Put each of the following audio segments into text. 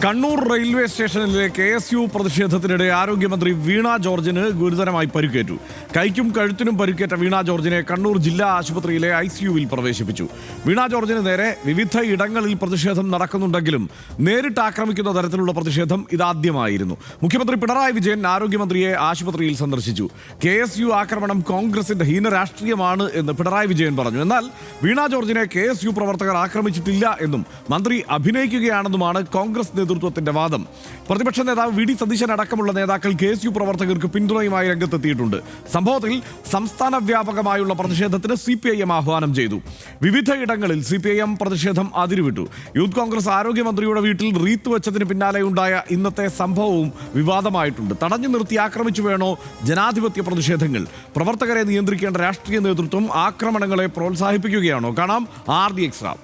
Kannur railway സ്റ്റേഷനിലെ KSU പ്രതിഷേധത്തിനിടെ ആരോഗ്യമന്ത്രി വീണ ജോർജിന് ഗുരുതരമായി പരിക്കേറ്റു. കൈക്കും കഴുത്തിനും പരിക്കേറ്റ വീണ ജോർജിനെ കണ്ണൂർ ജില്ലാ ആശുപത്രിയിലെ ICUവിൽ പ്രവേശിപ്പിച്ചു. വീണ ജോർജിന് നേരെ വിവിധ ഇടങ്ങളിൽ പ്രതിഷേധം നടക്കുന്നുണ്ടെങ്കിലും നേരിട്ട് ആക്രമിക്കുന്ന തരത്തിലുള്ള പ്രതിഷേധം ഇതാദ്യമായിരുന്നു. മുഖ്യമന്ത്രി പിണറായി വിജയൻ ആരോഗ്യമന്ത്രിയെ ആശുപത്രിയിൽ സന്ദർശിച്ചു. KSU ആക്രമണം കോൺഗ്രസിന്റെ ഹീന രാഷ്ട്രീയമാണ് എന്ന് പിണറായി വിജയൻ പറഞ്ഞു. എന്നാൽ വീണ ജോർജിനെ KSU പ്രവർത്തകർ ആക്രമിച്ചിട്ടില്ല എന്നും മന്ത്രി അഭിനയിക്കുകയാണെന്നുമാണ് കോൺഗ്രസ് നേതൃത്വത്തിന്റെ വാദം. പ്രതിപക്ഷ നേതാവ് VD സതീശൻ അടക്കമുള്ള നേതാക്കൾ KSU പ്രവർത്തകർക്ക് പിന്തുണയുമായി രംഗത്തെത്തിയിട്ടുണ്ട്. സംഭവത്തിൽ സംസ്ഥാന വ്യാപകമായുള്ള പ്രതിഷേധത്തിന് CPIM ആഹ്വാനം ചെയ്തു. വിവിധ ഇടങ്ങളിൽ CPIM പ്രതിഷേധം അതിരുവിട്ടു. യൂത്ത് കോൺഗ്രസ് ആരോഗ്യമന്ത്രിയുടെ വീട്ടിൽ റീത്ത് വെച്ചതിന് പിന്നാലെയുണ്ടായ ഇന്നത്തെ സംഭവവും വിവാദമായിട്ടുണ്ട്. തടഞ്ഞു നിർത്തി ആക്രമിച്ചു വേണോ ജനാധിപത്യ പ്രതിഷേധങ്ങൾ? പ്രവർത്തകരെ നിയന്ത്രിക്കേണ്ട രാഷ്ട്രീയ നേതൃത്വം ആക്രമണങ്ങളെ പ്രോത്സാഹിപ്പിക്കുകയാണോ? കാണാം RDX റാം.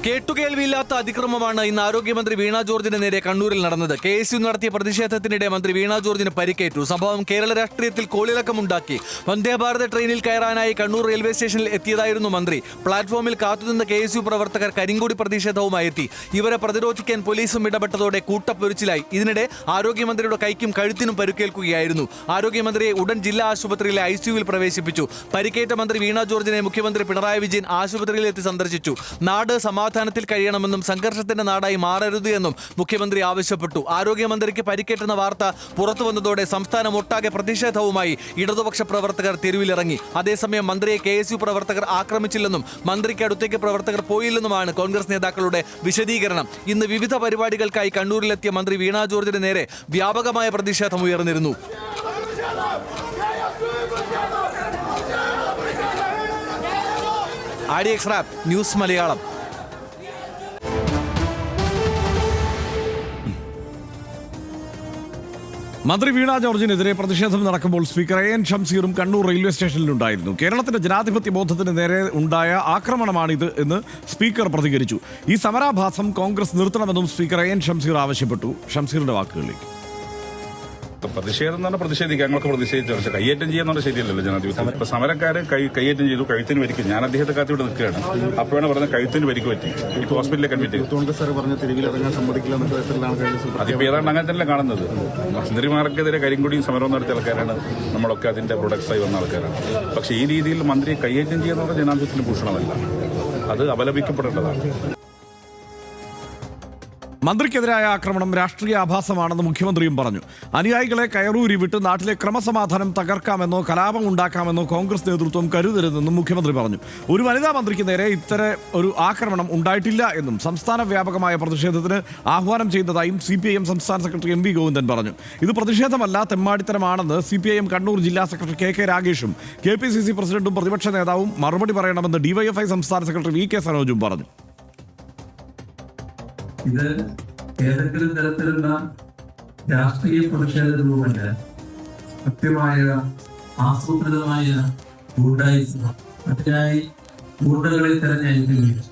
കേട്ടുകേൾവിയില്ലാത്ത അതിക്രമമാണ് ഇന്ന് ആരോഗ്യമന്ത്രി വീണ ജോർജിന് നേരെ കണ്ണൂരിൽ നടന്നത്. KSU നടത്തിയ പ്രതിഷേധത്തിനിടെ മന്ത്രി വീണ ജോർജിന് പരിക്കേറ്റു. സംഭവം കേരള രാഷ്ട്രീയത്തിൽ കോളിളക്കമുണ്ടാക്കി. വന്ദേ ഭാരത് ട്രെയിനിൽ കയറാനായി കണ്ണൂർ റെയിൽവേ സ്റ്റേഷനിൽ എത്തിയതായിരുന്നു മന്ത്രി. പ്ലാറ്റ്ഫോമിൽ കാത്തുനിന്ന KSU പ്രവർത്തകർ കരിങ്കൊടി പ്രതിഷേധവുമായി എത്തി. ഇവരെ പ്രതിരോധിക്കാൻ പോലീസും ഇടപെട്ടതോടെ കൂട്ടപ്പൊരിച്ചിലായി. ഇതിനിടെ ആരോഗ്യമന്ത്രിയുടെ കൈക്കും കഴുത്തിനും പരിക്കേൽക്കുകയായിരുന്നു. ആരോഗ്യമന്ത്രിയെ ഉടൻ ജില്ലാ ആശുപത്രിയിലെ ICUവിൽ പ്രവേശിപ്പിച്ചു. പരിക്കേറ്റ മന്ത്രി വീണ ജോർജിനെ മുഖ്യമന്ത്രി പിണറായി വിജയൻ ആശുപത്രിയിലെത്തി സന്ദർശിച്ചു. നാട് സമാധാനത്തിൽ കഴിയണമെന്നും സംഘർഷത്തിന്റെ നാടായി മാറരുത് എന്നും മുഖ്യമന്ത്രി ആവശ്യപ്പെട്ടു. ആരോഗ്യമന്ത്രിക്ക് പരിക്കേറ്റെന്ന വാർത്ത പുറത്തു വന്നതോടെ സംസ്ഥാനം ഒട്ടാകെ പ്രതിഷേധവുമായി ഇടതുപക്ഷ പ്രവർത്തകർ തെരുവിലിറങ്ങി. അതേസമയം മന്ത്രിയെ KSU പ്രവർത്തകർ ആക്രമിച്ചില്ലെന്നും മന്ത്രിക്ക് അടുത്തേക്ക് പ്രവർത്തകർ പോയില്ലെന്നുമാണ് കോൺഗ്രസ് നേതാക്കളുടെ വിശദീകരണം. ഇന്ന് വിവിധ പരിപാടികൾക്കായി കണ്ണൂരിലെത്തിയ മന്ത്രി വീണ ജോർജിന് നേരെ വ്യാപകമായ പ്രതിഷേധം ഉയർന്നിരുന്നു. RDX rap news Malayalam. മന്ത്രി വീണ ജോർജിനെതിരെ പ്രതിഷേധം നടക്കുമ്പോൾ സ്പീക്കർ AN ഷംസീറും കണ്ണൂർ റെയിൽവേ സ്റ്റേഷനിലുണ്ടായിരുന്നു. കേരളത്തിന്റെ ജനാധിപത്യ ബോധത്തിന് നേരെ ഉണ്ടായ ആക്രമണമാണിത് എന്ന് സ്പീക്കർ പ്രതികരിച്ചു. ഈ സമരാഭാസം കോൺഗ്രസ് നിർത്തണമെന്നും സ്പീക്കർ AN ഷംസീർ ആവശ്യപ്പെട്ടു. ഷംസീറിന്റെ വാക്കുകളിലേക്ക്. പ്രതിഷേധം എന്ന് പറഞ്ഞാൽ പ്രതിഷേധിക്കുക, ഞങ്ങൾക്ക് പ്രതിഷേധിച്ചു. പക്ഷേ കയ്യേറ്റം ചെയ്യാന്നുള്ള ശരിയല്ലല്ലോ ജനാധിപത്യം. ഇപ്പൊ സമരക്കാര് കയ്യേറ്റം ചെയ്തു, കഴുത്തിന് പരിക്കും. ഞാൻ അദ്ദേഹത്തെ കാത്തിവിടെ നിൽക്കുകയാണ്. അപ്പോഴാണ് പറഞ്ഞത് കഴുത്തിന് പരിക്ക് പറ്റി. ഇപ്പൊ ഹോസ്പിറ്റലിലേക്ക് അഡ്മിറ്റ് അതിപ്പോ ഏതാണ്ട് അങ്ങനെ തന്നെ കാണുന്നത്. മന്ത്രിമാർക്കെതിരെ കരിങ്കൊടിയും സമരവും നടത്തിയ ആൾക്കാരാണ് നമ്മളൊക്കെ അതിന്റെ പ്രൊഡക്ട്സായി വന്ന ആൾക്കാരാണ്. പക്ഷേ ഈ രീതിയിൽ മന്ത്രിയെ കയ്യേറ്റം ചെയ്യുന്നത് ജനാധിപത്യത്തിന് ഭൂഷണമല്ല, അത് അപലപിക്കപ്പെടേണ്ടതാണ്. മന്ത്രിക്കെതിരായ ആക്രമണം രാഷ്ട്രീയ ആഭാസമാണെന്ന് മുഖ്യമന്ത്രിയും പറഞ്ഞു. അനുയായികളെ കയറൂരി വിട്ട് നാട്ടിലെ ക്രമസമാധാനം തകർക്കാമെന്നോ കലാപം ഉണ്ടാക്കാമെന്നോ കോൺഗ്രസ് നേതൃത്വം കരുതരുതെന്നും മുഖ്യമന്ത്രി പറഞ്ഞു. ഒരു വനിതാ മന്ത്രിക്ക് നേരെ ഇത്തരം ഒരു ആക്രമണം ഉണ്ടായിട്ടില്ല എന്നും സംസ്ഥാന വ്യാപകമായ പ്രതിഷേധത്തിന് ആഹ്വാനം ചെയ്യുന്നതായും CPIM സംസ്ഥാന സെക്രട്ടറി MV ഗോവിന്ദൻ പറഞ്ഞു. ഇത് പ്രതിഷേധമല്ല, തെമ്മാടിത്തരമാണെന്ന് CPIM കണ്ണൂർ ജില്ലാ സെക്രട്ടറി KK രാഗേഷും KPCC പ്രസിഡന്റും പ്രതിപക്ഷ നേതാവും മറുപടി പറയണമെന്ന് DYFI സംസ്ഥാന സെക്രട്ടറി VK സനോജും പറഞ്ഞു. ഇത് ഏതെങ്കിലും തരത്തിലുള്ള രാഷ്ട്രീയ പ്രതിഷേധ രൂപമല്ല, കൃത്യമായ ആസൂത്രിതമായ അതിനായി ഗൂഢകളെ തെരഞ്ഞെടുക്കുകയും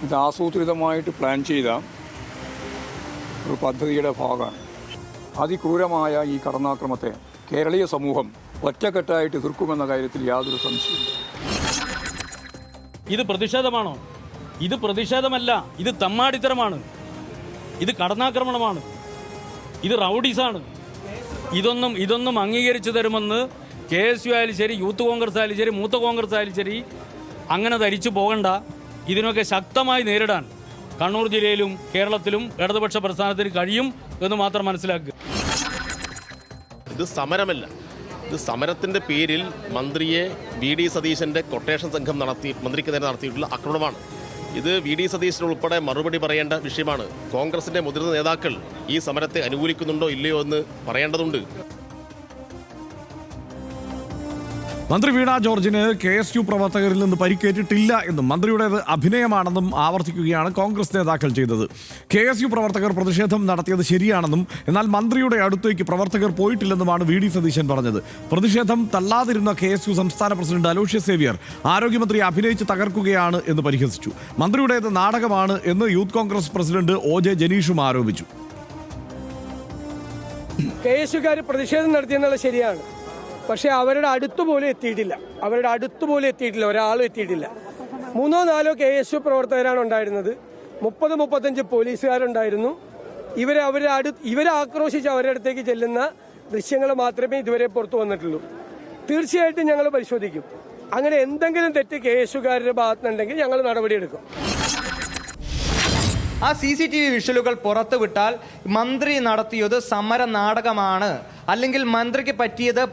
ഇത് ആസൂത്രിതമായിട്ട് പ്ലാൻ ചെയ്ത ഒരു പദ്ധതിയുടെ ഭാഗമാണ്. അതിക്രൂരമായ ഈ കടന്നാക്രമത്തെ കേരളീയ സമൂഹം ഒറ്റക്കെട്ടായിട്ട് എതിർക്കുമെന്ന കാര്യത്തിൽ യാതൊരു സംശയമില്ല. ഇത് പ്രതിഷേധമാണോ? ഇത് പ്രതിഷേധമല്ല, ഇത് തമ്മാടിത്തരമാണ്, ഇത് കടന്നാക്രമണമാണ്, ഇത് റൗഡീസാണ്. ഇതൊന്നും അംഗീകരിച്ചു തരുമെന്ന് KSU ആയാലും ശരി, യൂത്ത് കോൺഗ്രസ് ആയാലും ശരി, മൂത്ത കോൺഗ്രസ് ആയാലും ശരി അങ്ങനെ ധരിച്ചു പോകണ്ട. ഇതിനൊക്കെ ശക്തമായി നേരിടാൻ കണ്ണൂർ ജില്ലയിലും കേരളത്തിലും ഇടതുപക്ഷ പ്രസ്ഥാനത്തിന് കഴിയും എന്ന് മാത്രം മനസ്സിലാക്കുക. ഇത് സമരമല്ല, ഇത് സമരത്തിൻ്റെ പേരിൽ മന്ത്രിയെ VD സതീശൻ്റെ കൊട്ടേഷൻ സംഘം മന്ത്രിക്കെതിരെ നടത്തിയിട്ടുള്ള ആക്രമണമാണ്. ഇത് VD സതീശൻ ഉൾപ്പെടെ മറുപടി പറയേണ്ട വിഷയമാണ്. കോൺഗ്രസിന്റെ മുതിർന്ന നേതാക്കൾ ഈ സമരത്തെ അനുകൂലിക്കുന്നുണ്ടോ ഇല്ലയോ എന്ന് പറയേണ്ടതുണ്ട്. മന്ത്രി വീണ ജോർജിന് KSU പ്രവർത്തകരിൽ നിന്ന് പരിക്കേറ്റിട്ടില്ല എന്നും മന്ത്രിയുടേത് അഭിനയമാണെന്നും ആവർത്തിക്കുകയാണ് കോൺഗ്രസ് നേതാക്കൾ ചെയ്തത്. KSU പ്രവർത്തകർ പ്രതിഷേധം നടത്തിയത് ശരിയാണെന്നും എന്നാൽ മന്ത്രിയുടെ അടുത്തേക്ക് പ്രവർത്തകർ പോയിട്ടില്ലെന്നുമാണ് VD സതീശൻ പറഞ്ഞത്. പ്രതിഷേധം തള്ളാതിരുന്ന KSU സംസ്ഥാന പ്രസിഡന്റ് അലോഷ്യസ് സേവ്യർ ആരോഗ്യമന്ത്രി അഭിനയിച്ച് തകർക്കുകയാണ് എന്ന് പരിഹസിച്ചു. മന്ത്രിയുടേത് നാടകമാണ് എന്ന് യൂത്ത് കോൺഗ്രസ് പ്രസിഡന്റ് OJ ജനീഷും ആരോപിച്ചു. KSUകാർ പ്രതിഷേധം നടത്തിയെന്നുള്ളത് ശരിയാണ്, പക്ഷേ അവരുടെ അടുത്തുപോലും എത്തിയിട്ടില്ല. ഒരാളും എത്തിയിട്ടില്ല. 3-4 KSU പ്രവർത്തകരാണ് ഉണ്ടായിരുന്നത്. 30-35 പോലീസുകാരുണ്ടായിരുന്നു. ഇവരെ ആക്രോശിച്ച് അവരുടെ അടുത്തേക്ക് ചെല്ലുന്ന ദൃശ്യങ്ങൾ മാത്രമേ ഇതുവരെ പുറത്തു വന്നിട്ടുള്ളൂ. തീർച്ചയായിട്ടും ഞങ്ങൾ പരിശോധിക്കും. അങ്ങനെ എന്തെങ്കിലും തെറ്റ് KSUകാരുടെ ഭാഗത്തുനിന്നുണ്ടെങ്കിൽ ഞങ്ങൾ നടപടിയെടുക്കും. ആ CCTV വിഷ്വലുകൾ പുറത്തുവിട്ടാൽ മന്ത്രി നടത്തിയത് സമര നാടകമാണ്, അല്ലെങ്കിൽ മന്ത്രിക്ക് പറ്റിയത്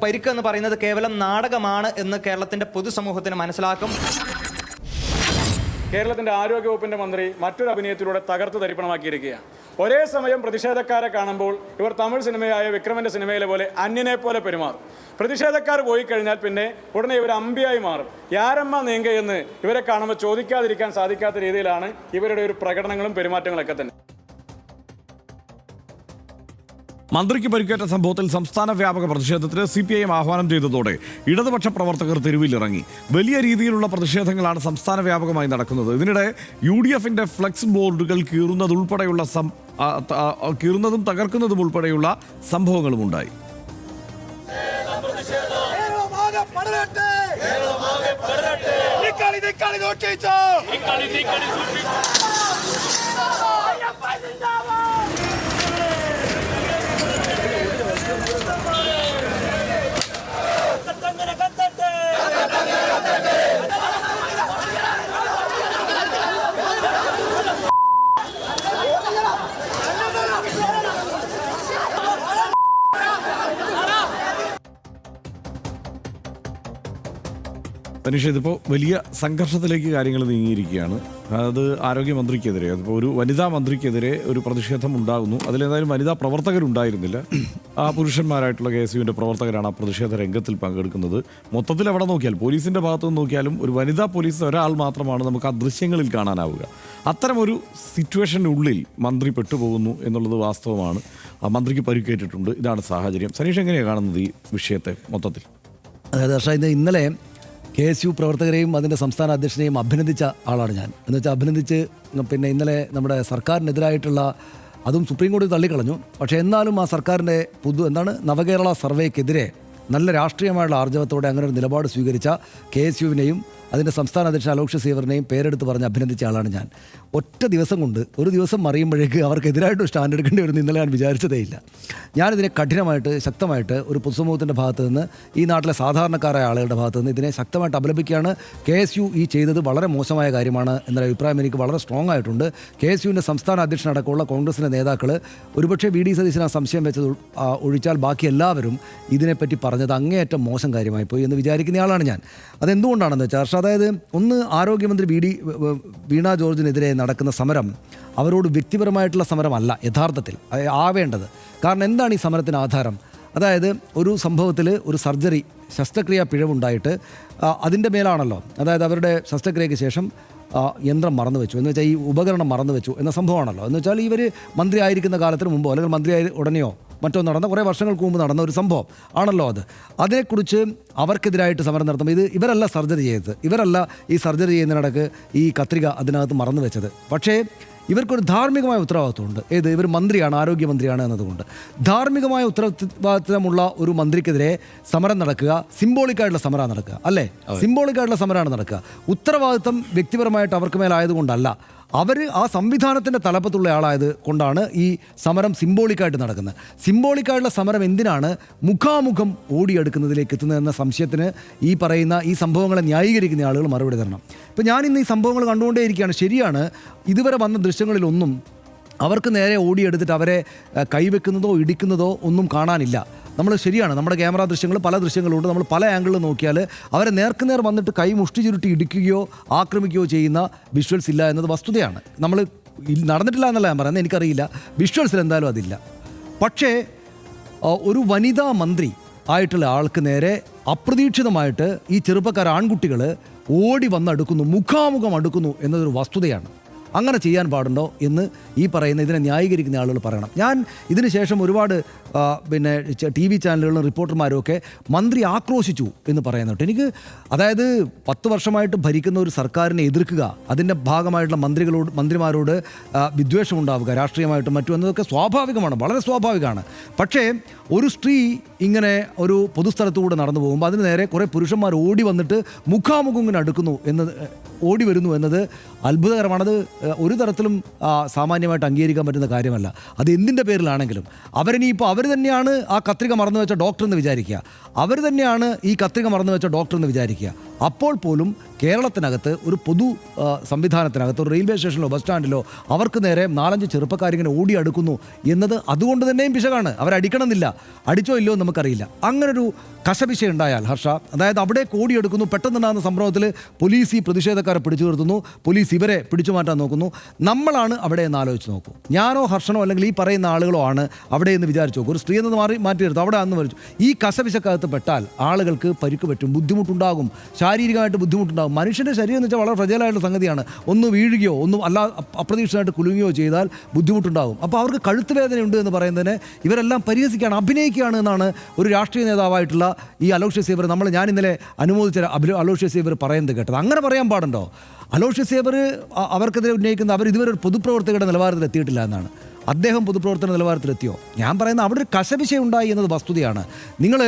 പരിക്കെന്ന് പറയുന്നത് കേവലം നാടകമാണ് എന്ന് കേരളത്തിന്റെ പൊതുസമൂഹത്തിന് മനസ്സിലാക്കും. കേരളത്തിന്റെ ആരോഗ്യവകുപ്പിന്റെ മന്ത്രി മറ്റൊരു അഭിനയത്തിലൂടെ തകർത്ത് തരിപ്പണമാക്കിയിരിക്കുകയാണ്. ഒരേ സമയം പ്രതിഷേധക്കാരെ കാണുമ്പോൾ ഇവർ തമിഴ് സിനിമയായ വിക്രമന്റെ സിനിമയിലെ പോലെ അന്യനെ പോലെ പെരുമാറും. പ്രതിഷേധക്കാർ പോയി കഴിഞ്ഞാൽ പിന്നെ ഉടനെ ഇവർ അമ്പിയായി മാറും. യാരമ്മ നീങ്കയെന്ന് ഇവരെ കാണുമ്പോൾ ചോദിക്കാതിരിക്കാൻ സാധിക്കാത്ത രീതിയിലാണ് ഇവരുടെ ഒരു പ്രകടനങ്ങളും പെരുമാറ്റങ്ങളൊക്കെ തന്നെ. മന്ത്രിക്ക് പരിക്കേറ്റ സംഭവത്തിൽ സംസ്ഥാന വ്യാപക പ്രതിഷേധത്തിന് CPIM ആഹ്വാനം ചെയ്തതോടെ ഇടതുപക്ഷ പ്രവർത്തകർ തെരുവിലിറങ്ങി. വലിയ രീതിയിലുള്ള പ്രതിഷേധങ്ങളാണ് സംസ്ഥാന വ്യാപകമായി നടക്കുന്നത്. ഇതിനിടെ UDFന്റെ ഫ്ലെക്സ് ബോർഡുകൾ കീറുന്നതും തകർക്കുന്നതും ഉൾപ്പെടെയുള്ള സംഭവങ്ങളും ഉണ്ടായി. തനിഷ, ഇതിപ്പോൾ വലിയ സംഘർഷത്തിലേക്ക് കാര്യങ്ങൾ നീങ്ങിയിരിക്കുകയാണ്. അത് ആരോഗ്യമന്ത്രിക്കെതിരെ, അതിപ്പോൾ ഒരു വനിതാ മന്ത്രിക്കെതിരെ ഒരു പ്രതിഷേധം ഉണ്ടാകുന്നു. അതിലേതായാലും വനിതാ പ്രവർത്തകരുണ്ടായിരുന്നില്ല. ആ പുരുഷന്മാരായിട്ടുള്ള KSUവിൻ്റെ പ്രവർത്തകരാണ് ആ പ്രതിഷേധ രംഗത്തിൽ പങ്കെടുക്കുന്നത്. മൊത്തത്തിൽ എവിടെ നോക്കിയാൽ, പോലീസിൻ്റെ ഭാഗത്തു നിന്ന് നോക്കിയാലും ഒരു വനിതാ പോലീസ് ഒരാൾ മാത്രമാണ് നമുക്ക് ആ ദൃശ്യങ്ങളിൽ കാണാനാവുക. അത്തരമൊരു സിറ്റുവേഷനുള്ളിൽ മന്ത്രി പെട്ടുപോകുന്നു എന്നുള്ളത് വാസ്തവമാണ്. ആ മന്ത്രിക്ക് പരിക്കേറ്റിട്ടുണ്ട്. ഇതാണ് സാഹചര്യം. സനീഷ് എങ്ങനെയാണ് കാണുന്നത് ഈ വിഷയത്തെ മൊത്തത്തിൽ? അതായത് ഇന്നലെ KSU പ്രവർത്തകരെയും അതിൻ്റെ സംസ്ഥാന അധ്യക്ഷനെയും അഭിനന്ദിച്ച ആളാണ് ഞാൻ. എന്ന് വെച്ചാൽ അഭിനന്ദിച്ച് പിന്നെ ഇന്നലെ നമ്മുടെ സർക്കാരിനെതിരായിട്ടുള്ള, അതും സുപ്രീം കോടതി തള്ളിക്കളഞ്ഞു, പക്ഷേ എന്നാലും ആ സർക്കാരിൻ്റെ നവകേരള സർവേക്കെതിരെ നല്ല രാഷ്ട്രീയമായുള്ള ആർജവത്തോടെ അങ്ങനെ ഒരു നിലപാട് സ്വീകരിച്ച KSUവിനെയും അതിൻ്റെ സംസ്ഥാന അധ്യക്ഷൻ അലോക്ഷ്യ സീവറിനെയും പേരെടുത്ത് പറഞ്ഞ് അഭിനന്ദിച്ച ആളാണ് ഞാൻ. ഒറ്റ ദിവസം കൊണ്ട്, ഒരു ദിവസം അറിയുമ്പോഴേക്ക് അവർക്കെതിരായിട്ട് സ്റ്റാൻഡ് എടുക്കേണ്ടി വരുന്ന ഇന്നലെ ഞാൻ വിചാരിച്ചതേയില്ല. ഞാനിതിനെ കഠിനമായിട്ട് ശക്തമായിട്ട് ഒരു പൊതുസമൂഹത്തിൻ്റെ ഭാഗത്ത് നിന്ന്, ഈ നാട്ടിലെ സാധാരണക്കാരായ ആളുകളുടെ ഭാഗത്ത് നിന്ന് ഇതിനെ ശക്തമായിട്ട് അപലപിക്കുകയാണ്. KSU ഈ ചെയ്തത് വളരെ മോശമായ കാര്യമാണ് എന്നൊരു അഭിപ്രായം എനിക്ക് വളരെ സ്ട്രോങ് ആയിട്ടുണ്ട്. KSUവിൻ്റെ സംസ്ഥാന അധ്യക്ഷനടക്കമുള്ള കോൺഗ്രസിൻ്റെ നേതാക്കൾ, ഒരുപക്ഷെ VD സതീശൻ ആ സംശയം വെച്ചത് ഒഴിച്ചാൽ ബാക്കി എല്ലാവരും ഇതിനെപ്പറ്റി പറഞ്ഞത് അങ്ങേയറ്റം മോശം കാര്യമായി പോയി എന്ന് വിചാരിക്കുന്നയാളാണ് ഞാൻ. അതെന്തുകൊണ്ടാണെന്ന് വെച്ചാൽ, അതായത് ഒന്ന്, ആരോഗ്യമന്ത്രി വീണ ജോർജിനെതിരെ നടക്കുന്ന സമരം അവരോട് വ്യക്തിപരമായിട്ടുള്ള സമരമല്ല യഥാർത്ഥത്തിൽ ആവേണ്ടത്. കാരണം എന്താണ് ഈ സമരത്തിന് ആധാരം? അതായത് ഒരു സംഭവത്തിൽ ഒരു ശസ്ത്രക്രിയ പിഴവുണ്ടായിട്ട് അതിൻ്റെ മേലാണല്ലോ, അതായത് അവരുടെ ശസ്ത്രക്രിയയ്ക്ക് ശേഷം യന്ത്രം മറന്നു വെച്ചു, എന്ന് വെച്ചാൽ ഈ ഉപകരണം മറന്നു വെച്ചു എന്ന സംഭവമാണല്ലോ. എന്ന് വെച്ചാൽ ഇവർ മന്ത്രി ആയിരിക്കുന്ന കാലത്തിന് മുമ്പോ അല്ലെങ്കിൽ മന്ത്രിയായി ഉടനെയോ മറ്റോ നടന്ന, കുറേ വർഷങ്ങൾക്ക് മുമ്പ് നടന്ന ഒരു സംഭവം ആണല്ലോ അത്. അതേക്കുറിച്ച് അവർക്കെതിരായിട്ട് സമരം നടത്തുമ്പോൾ ഇവരല്ല സർജറി ചെയ്തത്, ഇവരല്ല ഈ സർജറി ചെയ്യുന്നതിനിടക്ക് ഈ കത്രിക അതിനകത്ത് മറന്നു വെച്ചത്. പക്ഷേ ഇവർക്കൊരു ധാർമ്മികമായ ഉത്തരവാദിത്വമുണ്ട്. ഇവർ മന്ത്രിയാണ്, ആരോഗ്യമന്ത്രിയാണ് എന്നതുകൊണ്ട് ധാർമ്മികമായ ഉത്തരവാദിത്തമുള്ള ഒരു മന്ത്രിക്കെതിരെ സമരം നടക്കുക സിംബോളിക്കായിട്ടുള്ള സമരമാണ് നടക്കുക, അല്ലേ? സിംബോളിക്കായിട്ടുള്ള സമരമാണ് നടക്കുക. ഉത്തരവാദിത്തം വ്യക്തിപരമായിട്ട് അവർക്ക് മേലായതുകൊണ്ടല്ല, അവർ ആ സംവിധാനത്തിൻ്റെ തലപ്പത്തുള്ള ആളായത് കൊണ്ടാണ് ഈ സമരം സിംബോളിക്കായിട്ട് നടക്കുന്നത്. സിംബോളിക്കായിട്ടുള്ള സമരം എന്തിനാണ് മുഖാമുഖം ഓടിയെടുക്കുന്നതിലേക്ക് എത്തുന്നതെന്ന സംശയത്തിന് ഈ പറയുന്ന ഈ സംഭവങ്ങളെ ന്യായീകരിക്കുന്ന ആളുകൾ മറുപടി തരണം. ഇപ്പം ഞാനിന്ന് ഈ സംഭവങ്ങൾ കണ്ടുകൊണ്ടേയിരിക്കുകയാണ്. ശരിയാണ്, ഇതുവരെ വന്ന ദൃശ്യങ്ങളിലൊന്നും അവർക്ക് നേരെ ഓടിയെടുത്തിട്ട് അവരെ കൈവെക്കുന്നതോ ഇടിക്കുന്നതോ ഒന്നും കാണാനില്ല. ശരിയാണ്, നമ്മുടെ ക്യാമറ ദൃശ്യങ്ങൾ, പല ദൃശ്യങ്ങളുണ്ട്. നമ്മൾ പല ആംഗിളിൽ നോക്കിയാൽ അവരെ നേർക്കുനേർ വന്നിട്ട് കൈ മുഷ്ടി ചുരുട്ടി ഇടിക്കുകയോ ആക്രമിക്കുകയോ ചെയ്യുന്ന വിഷ്വൽസ് ഇല്ല എന്നത് വസ്തുതയാണ്. നമ്മൾ നടന്നിട്ടില്ല എന്നല്ല ഞാൻ പറയുന്നത്, എനിക്കറിയില്ല, വിഷ്വൽസിൽ എന്തായാലും അതില്ല. പക്ഷേ ഒരു വനിതാ മന്ത്രി ആയിട്ടുള്ള ആൾക്ക് നേരെ അപ്രതീക്ഷിതമായിട്ട് ഈ ചെറുപ്പക്കാർ ആൺകുട്ടികൾ ഓടി വന്നടുക്കുന്നു, മുഖാമുഖം അടുക്കുന്നു എന്നതൊരു വസ്തുതയാണ്. അങ്ങനെ ചെയ്യാൻ പാടുണ്ടോ എന്ന് ഈ പറയുന്ന ഇതിനെ ന്യായീകരിക്കുന്ന ആളുകൾ പറയണം. ഞാൻ ഇതിന് ശേഷം ഒരുപാട് TV ചാനലുകളും റിപ്പോർട്ടർമാരും ഒക്കെ മന്ത്രി ആക്രോശിച്ചു എന്ന് പറയുന്നുണ്ട്. എനിക്ക് അതായത് 10 വർഷമായിട്ട് ഭരിക്കുന്ന ഒരു സർക്കാരിനെ എതിർക്കുക, അതിൻ്റെ ഭാഗമായിട്ടുള്ള മന്ത്രിമാരോട് വിദ്വേഷമുണ്ടാവുക രാഷ്ട്രീയമായിട്ടും മറ്റും എന്നതൊക്കെ സ്വാഭാവികമാണ്, വളരെ സ്വാഭാവികമാണ്. പക്ഷേ ഒരു സ്ത്രീ ഇങ്ങനെ ഒരു പൊതുസ്ഥലത്തുകൂടെ നടന്നു പോകുമ്പോൾ അതിന് നേരെ കുറേ പുരുഷന്മാർ ഓടി വന്നിട്ട് മുഖാമുഖം ഇങ്ങനെ അടുക്കുന്നു എന്ന് ഓടി വരുന്നു എന്നത് അത്ഭുതകരമാണത്. ഒരു തരത്തിലും സാമാന്യമായിട്ട് അംഗീകരിക്കാൻ പറ്റുന്ന കാര്യമല്ല. അത് എന്തിൻ്റെ പേരിലാണെങ്കിലും അവരിനിയിപ്പോൾ അവർ തന്നെയാണ് ആ കത്രിക മറന്നു വെച്ച ഡോക്ടർ എന്ന് വിചാരിക്കുക, അവർ തന്നെയാണ് ഈ കത്രിക മറന്നു വെച്ച ഡോക്ടർ എന്ന് വിചാരിക്കുക. അപ്പോൾ പോലും കേരളത്തിനകത്ത് ഒരു പൊതു സംവിധാനത്തിനകത്ത് ഒരു റെയിൽവേ സ്റ്റേഷനിലോ ബസ് സ്റ്റാൻഡിലോ അവർക്ക് നേരെ 4-5 ചെറുപ്പക്കാരിങ്ങനെ ഓടി അടുക്കുന്നു എന്നത് അതുകൊണ്ട് തന്നെയും പിശകാണ്. അവരടിക്കണമെന്നില്ല, അടിച്ചോ ഇല്ലയോ നമുക്കറിയില്ല. അങ്ങനൊരു കശപിശ ഉണ്ടായാൽ ഹർഷ, അതായത് അവിടെ ഓടിയെടുക്കുന്നു, പെട്ടെന്നുണ്ടാകുന്ന സംഭവത്തിൽ പോലീസ് ഈ പ്രതിഷേധക്കാരെ പിടിച്ചു നിർത്തുന്നു, പോലീസ് ഇവരെ പിടിച്ചു മാറ്റാൻ നോക്കുന്നു. നമ്മളാണ് അവിടെ എന്ന് ആലോചിച്ച് നോക്കൂ. ഞാനോ ഹർഷനോ അല്ലെങ്കിൽ ഈ പറയുന്ന ആളുകളോ ആണ് അവിടെ എന്ന് വിചാരിച്ചു നോക്കൂ. ഒരു സ്ത്രീ എന്നത് മാറ്റിയെടുത്തു, അവിടെ അന്ന് വരച്ചു. ഈ കശപിശക്കകത്ത് പെട്ടാൽ ആളുകൾക്ക് പരിക്ക് പറ്റും, ബുദ്ധിമുട്ടുണ്ടാകും, ശാരീരികമായിട്ട് ബുദ്ധിമുട്ടുണ്ടാകും. മനുഷ്യൻ്റെ ശരീരം എന്ന് വെച്ചാൽ വളരെ ഫ്രജൈലായിട്ടുള്ള സംഗതിയാണ്. ഒന്ന് വീഴുകയോ ഒന്നും അപ്രതീക്ഷിതമായിട്ട് കുലുങ്ങുകയോ ചെയ്താൽ ബുദ്ധിമുട്ടുണ്ടാകും. അപ്പോൾ അവർക്ക് കഴുത്ത് വേദനയുണ്ട് എന്ന് പറയുന്നതിന് ഇവരെല്ലാം പരിഹസിക്കുകയാണ്, അഭിനയിക്കുകയാണ് എന്നാണ് ഒരു രാഷ്ട്രീയ നേതാവായിട്ടുള്ള ഈ അലോഷ്യസ് സേവർ, ഞാൻ ഇന്നലെ അനുമോദിച്ച അലോഷ്യസ് സേവർ പറയുന്നത് കേട്ടത്. അങ്ങനെ പറയാൻ പാടുണ്ടോ? അലോഷ്യസ് സേവർ അവർക്കെതിരെ ഉന്നയിക്കുന്ന അവർ ഇതുവരെ ഒരു പൊതുപ്രവർത്തകരുടെ നിലവാരത്തിൽ എത്തിയിട്ടില്ല എന്നാണ്. അദ്ദേഹം പൊതുപ്രവർത്തന നിലവാരത്തിലെത്തിയോ? ഞാൻ പറയുന്നത് അവിടെ ഒരു കശപിശ ഉണ്ടായി എന്നത് വസ്തുതയാണ്. നിങ്ങൾ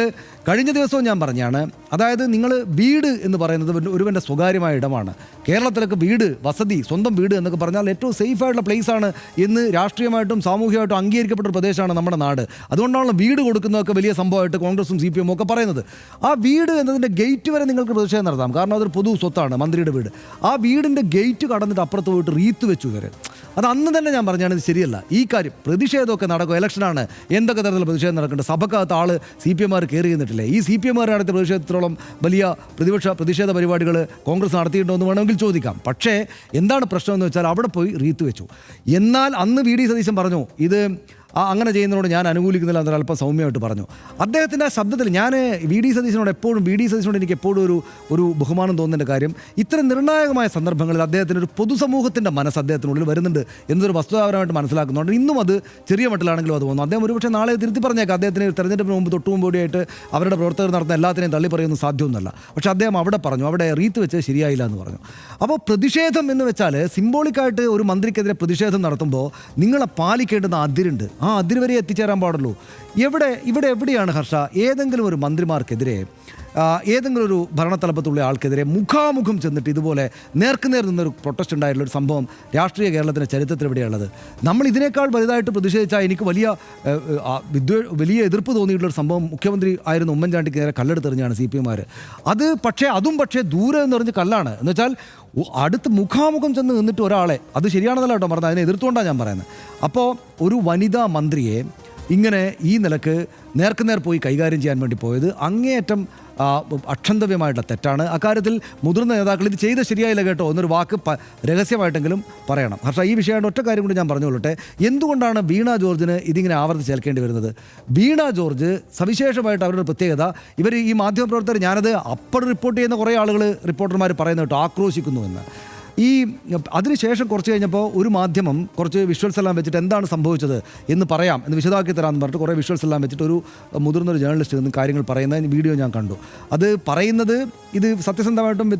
കഴിഞ്ഞ ദിവസവും ഞാൻ പറഞ്ഞാണ്, അതായത് നിങ്ങൾ വീട് എന്ന് പറയുന്നത് ഒരുവൻ്റെ സ്വകാര്യമായ ഇടമാണ്. കേരളത്തിലൊക്കെ വീട്, വസതി, സ്വന്തം വീട് എന്നൊക്കെ പറഞ്ഞാൽ ഏറ്റവും സേഫായിട്ടുള്ള പ്ലേസാണ് എന്ന് രാഷ്ട്രീയമായിട്ടും സാമൂഹികമായിട്ടും അംഗീകരിക്കപ്പെട്ട ഒരു പ്രദേശമാണ് നമ്മുടെ നാട്. അതുകൊണ്ടാണ് വീട് കൊടുക്കുന്നതൊക്കെ വലിയ സംഭവമായിട്ട് കോൺഗ്രസും CPM ഒക്കെ പറയുന്നത്. ആ വീട് എന്നതിൻ്റെ ഗേറ്റ് വരെ നിങ്ങൾക്ക് പ്രതിഷേധം നടത്താം, കാരണം അതൊരു പൊതു സ്വത്താണ്, മന്ത്രിയുടെ വീട്. ആ വീടിൻ്റെ ഗേറ്റ് കടന്നിട്ട് അപ്പുറത്ത് പോയിട്ട് റീത്ത് വെച്ചു വരെ. അത് അന്ന് തന്നെ ഞാൻ പറഞ്ഞാണ് ഇത് ശരിയല്ല. ഈ കാര്യം പ്രതിഷേധമൊക്കെ നടക്കും, ഇലക്ഷനാണ്, എന്തൊക്കെ തരത്തിലുള്ള പ്രതിഷേധം നടക്കുന്നുണ്ട്. സഭക്കകത്ത് ആൾ CPM കാർ ചെയ്യുന്നിട്ടില്ലേ? ഈ CPM നടത്തിയ പ്രതിഷേധത്തോളം വലിയ പ്രതിഷേധ പരിപാടികൾ കോൺഗ്രസ് നടത്തിയിട്ടുണ്ടോ എന്ന് വേണമെങ്കിൽ ചോദിക്കാം. പക്ഷേ എന്താണ് പ്രശ്നമെന്ന് വെച്ചാൽ അവിടെ പോയി റീത്ത് വെച്ചു. എന്നാൽ അന്ന് VD സതീശൻ പറഞ്ഞു ഇത് അങ്ങനെ ചെയ്യുന്നതിനോട് ഞാൻ അനുകൂലിക്കുന്നില്ല എന്നൊരു അല്പം സൗമ്യമായിട്ട് പറഞ്ഞു. അദ്ദേഹത്തിൻ്റെ ആ ശബ്ദത്തിൽ ഞാൻ VD സതീശനോട് എനിക്ക് എപ്പോഴും ഒരു ബഹുമാനം തോന്നുന്ന കാര്യം, ഇത്തരം നിർണായകമായ സന്ദർഭങ്ങളിൽ അദ്ദേഹത്തിന് ഒരു പൊതുസമൂഹത്തിൻ്റെ മനസ്സ് അദ്ദേഹത്തിനുള്ളിൽ വരുന്നുണ്ട് എന്നൊരു വസ്തുതാപരമായിട്ട് മനസ്സിലാക്കുന്നുണ്ട്. ഇന്നും അത് ചെറിയ മട്ടിലാണെങ്കിലും അത് തോന്നുന്നു. അദ്ദേഹം ഒരുപക്ഷെ നാളെ തിരുത്തി പറഞ്ഞേക്കാം, അദ്ദേഹത്തിന് തെരഞ്ഞെടുപ്പിന് മുമ്പ് തൊട്ടുമുമ്പോടിയായിട്ട് അവരുടെ പ്രവർത്തകർ നടത്തുന്ന എല്ലാത്തിനെയും തള്ളി പറയുന്നത് സാധ്യമൊന്നുമല്ല. പക്ഷേ അദ്ദേഹം അവിടെ പറഞ്ഞു, അവിടെ റീത്ത് വെച്ച് ശരിയായില്ല എന്ന് പറഞ്ഞു. അപ്പോൾ പ്രതിഷേധം എന്ന് വെച്ചാൽ സിംബോളിക്കായിട്ട് ഒരു മന്ത്രിക്കെതിരെ പ്രതിഷേധം നടത്തുമ്പോൾ നിങ്ങളെ പാലിക്കേണ്ടുന്ന അതിരുണ്ട്. ആ അതിര് വരെ എത്തിച്ചേരാൻ പാടുള്ളൂ. ഇവിടെ എവിടെയാണ് ഹർഷ ഏതെങ്കിലും ഒരു മന്ത്രിമാർക്കെതിരെ, ഏതെങ്കിലും ഒരു ഭരണതലപ്പത്തുള്ള ആൾക്കെതിരെ മുഖാമുഖം ചെന്നിട്ട് ഇതുപോലെ നേർക്കുനേർ നിന്നൊരു പ്രൊട്ടസ്റ്റ് ഉണ്ടായിട്ടുള്ളൊരു സംഭവം രാഷ്ട്രീയ കേരളത്തിൻ്റെ ചരിത്രത്തിൽ എവിടെയുള്ളത്? നമ്മൾ ഇതിനേക്കാൾ വലുതായിട്ട് പ്രതിഷേധിച്ചാൽ എനിക്ക് വലിയ എതിർപ്പ് തോന്നിയിട്ടുള്ളൊരു സംഭവം മുഖ്യമന്ത്രി ആയിരുന്ന ഉമ്മൻചാണ്ടിക്ക് നേരെ കല്ലെടുത്തെറിഞ്ഞാണ് CPM. അതും പക്ഷേ ദൂരെ എന്ന് പറഞ്ഞ് കല്ലാണ് എന്ന് വെച്ചാൽ അടുത്ത് മുഖാമുഖം ചെന്ന് നിന്നിട്ട് ഒരാളെ, അത് ശരിയാണെന്നല്ല കേട്ടോ പറഞ്ഞത്, അതിനെ എതിർത്തുകൊണ്ടാണ് ഞാൻ പറയുന്നത്. അപ്പോൾ ഒരു വനിതാ മന്ത്രിയെ ഇങ്ങനെ ഈ നിലക്ക് നേർക്കുനേർ പോയി കൈകാര്യം ചെയ്യാൻ വേണ്ടി പോയത് അങ്ങേയറ്റം അക്ഷന്തവ്യമായിട്ടുള്ള തെറ്റാണ്. അക്കാര്യത്തിൽ മുതിർന്ന നേതാക്കൾ ഇത് ചെയ്ത് ശരിയായില്ല കേട്ടോ എന്നൊരു വാക്ക് രഹസ്യമായിട്ടെങ്കിലും പറയണം. ഹർഷ, ഈ വിഷയമായിട്ട് ഒറ്റ കാര്യം കൂടി ഞാൻ പറഞ്ഞുകൊള്ളട്ടെ. എന്തുകൊണ്ടാണ് വീണ ജോർജിന് ഇതിങ്ങനെ ആവർത്തിച്ചേൽക്കേണ്ടി വരുന്നത്? വീണ ജോർജ് സവിശേഷമായിട്ട് അവരുടെ പ്രത്യേകത, ഇവർ ഈ മാധ്യമപ്രവർത്തകർ, ഞാനത് അപ്പോൾ റിപ്പോർട്ട് ചെയ്യുന്ന കുറേ ആളുകൾ, റിപ്പോർട്ടർമാർ പറയുന്നത് കേട്ടോ, ആക്രോശിക്കുന്നു എന്ന്. അതിനുശേഷം കുറച്ച് കഴിഞ്ഞപ്പോൾ ഒരു മാധ്യമം കുറച്ച് വിഷ്വൽസ് എല്ലാം വെച്ചിട്ട് എന്താണ് സംഭവിച്ചത് എന്ന് പറയാം, എന്ന് വിശദമാക്കി തരാമെന്ന് പറഞ്ഞിട്ട് കുറേ വിഷ്വൽസ് എല്ലാം വെച്ചിട്ട് ഒരു മുതിർന്നൊരു ജേർണലിസ്റ്റ് നിന്ന് കാര്യങ്ങൾ പറയുന്ന വീഡിയോ ഞാൻ കണ്ടു. അത് പറയുന്നത് ഇത് സത്യസന്ധമായിട്ടും